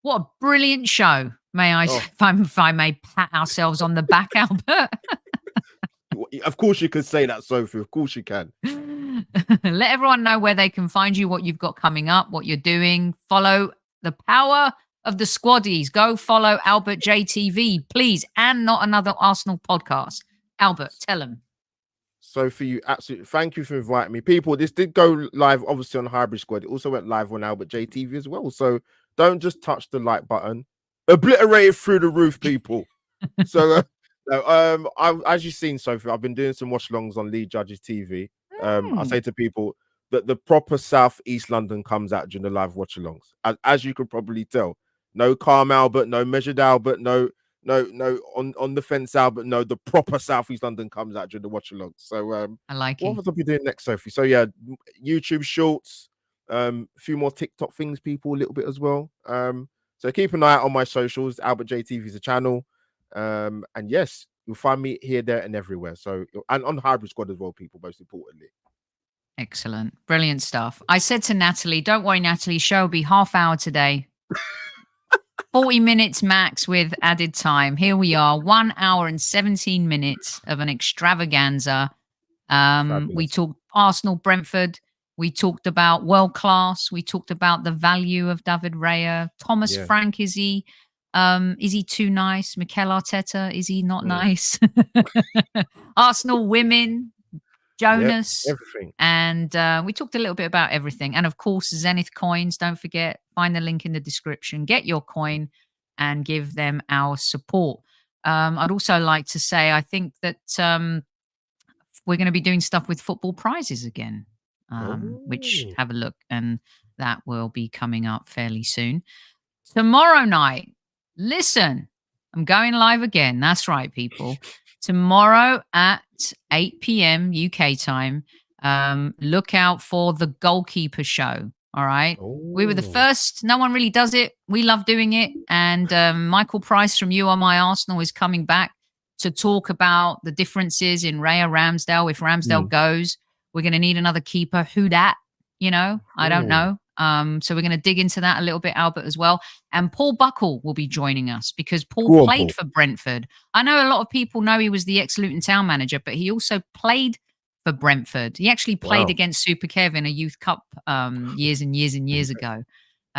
What a brilliant show! May I, if I may, pat ourselves on the back, Albert? Of course you can say that, Sophie. Of course you can. Let everyone know where they can find you, what you've got coming up, what you're doing. Follow the power of the squaddies. Go follow Albert JTV, please, and Not Another Arsenal Podcast. Albert, tell them. Sophie, absolutely. Thank you for inviting me. People, this did go live, obviously, on Highbury Squad. It also went live on Albert JTV as well. So don't just touch the like button. Obliterate it through the roof, people. So, as you've seen, Sophie, I've been doing some watch-alongs on Lead Judges TV. I say to people that the proper South East London comes out during the live watch-alongs. As you could probably tell. No calm Albert, no measured Albert, no on the fence Albert, no, the proper South East London comes out during the watch-along. So I like it. What will I be doing next, Sophie? So yeah, YouTube shorts, a few more TikTok things, people, a little bit as well. So keep an eye out on my socials. Albert JTV is a channel. And yes, you'll find me here, there, and everywhere. So, and on Highbury Squad as well, people, most importantly. Excellent. Brilliant stuff. I said to Natalie, don't worry, Natalie, show will be half hour today. 40 minutes max with added time. Here we are, 1 hour and 17 minutes of an extravaganza. We talked Arsenal, Brentford. We talked about world class. We talked about the value of David Raya. Thomas Frank, is he too nice? Mikel Arteta, is he not nice? Arsenal women, Jonas, everything. And we talked a little bit about everything. And of course, Zenith coins. Don't forget, find the link in the description. Get your coin and give them our support. I'd also like to say, I think that we're going to be doing stuff with football prizes again. Which have a look, and that will be coming up fairly soon. Tomorrow night, listen, I'm going live again. That's right, people. Tomorrow at 8 p.m. UK time, look out for the Goalkeeper Show. All right. We were the first. No one really does it. We love doing it. And Michael Price from You Are My Arsenal is coming back to talk about the differences in Raya Ramsdale. If Ramsdale goes, we're going to need another keeper. Who that? I don't know. So we're going to dig into that a little bit, Albert, as well. And Paul Buckle will be joining us because Paul played for Brentford. I know a lot of people know he was the ex-Luton Town manager, but he also played for Brentford. He actually played against Super Kev in a Youth Cup years and years and years ago.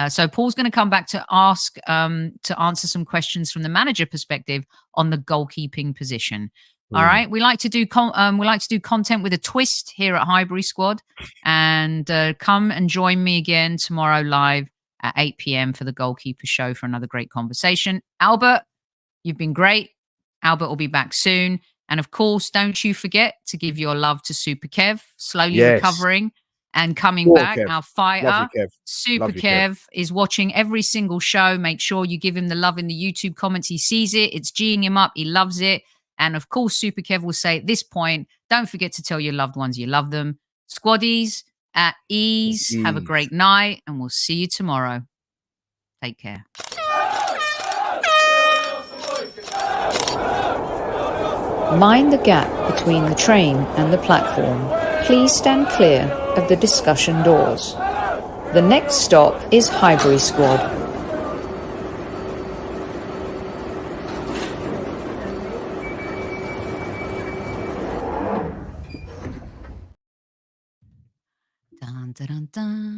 So Paul's going to come back to answer some questions from the manager perspective on the goalkeeping position. All right. We like to do content with a twist here at Highbury Squad, and come and join me again tomorrow live at 8 p.m. for the Goalkeeper Show for another great conversation. Albert, you've been great. Albert will be back soon. And of course, don't you forget to give your love to Super Kev, slowly recovering and coming back. Kev. Our fighter, Love you, Kev. Super Love you, Kev, is watching every single show. Make sure you give him the love in the YouTube comments. He sees it. It's G'ing him up. He loves it. And of course, Super Kev will say at this point, don't forget to tell your loved ones you love them. Squaddies, at ease. Have a great night. And we'll see you tomorrow. Take care. Mind the gap between the train and the platform. Please stand clear of the discussion doors. The next stop is Highbury Squad. Dun, dun, dun, dun.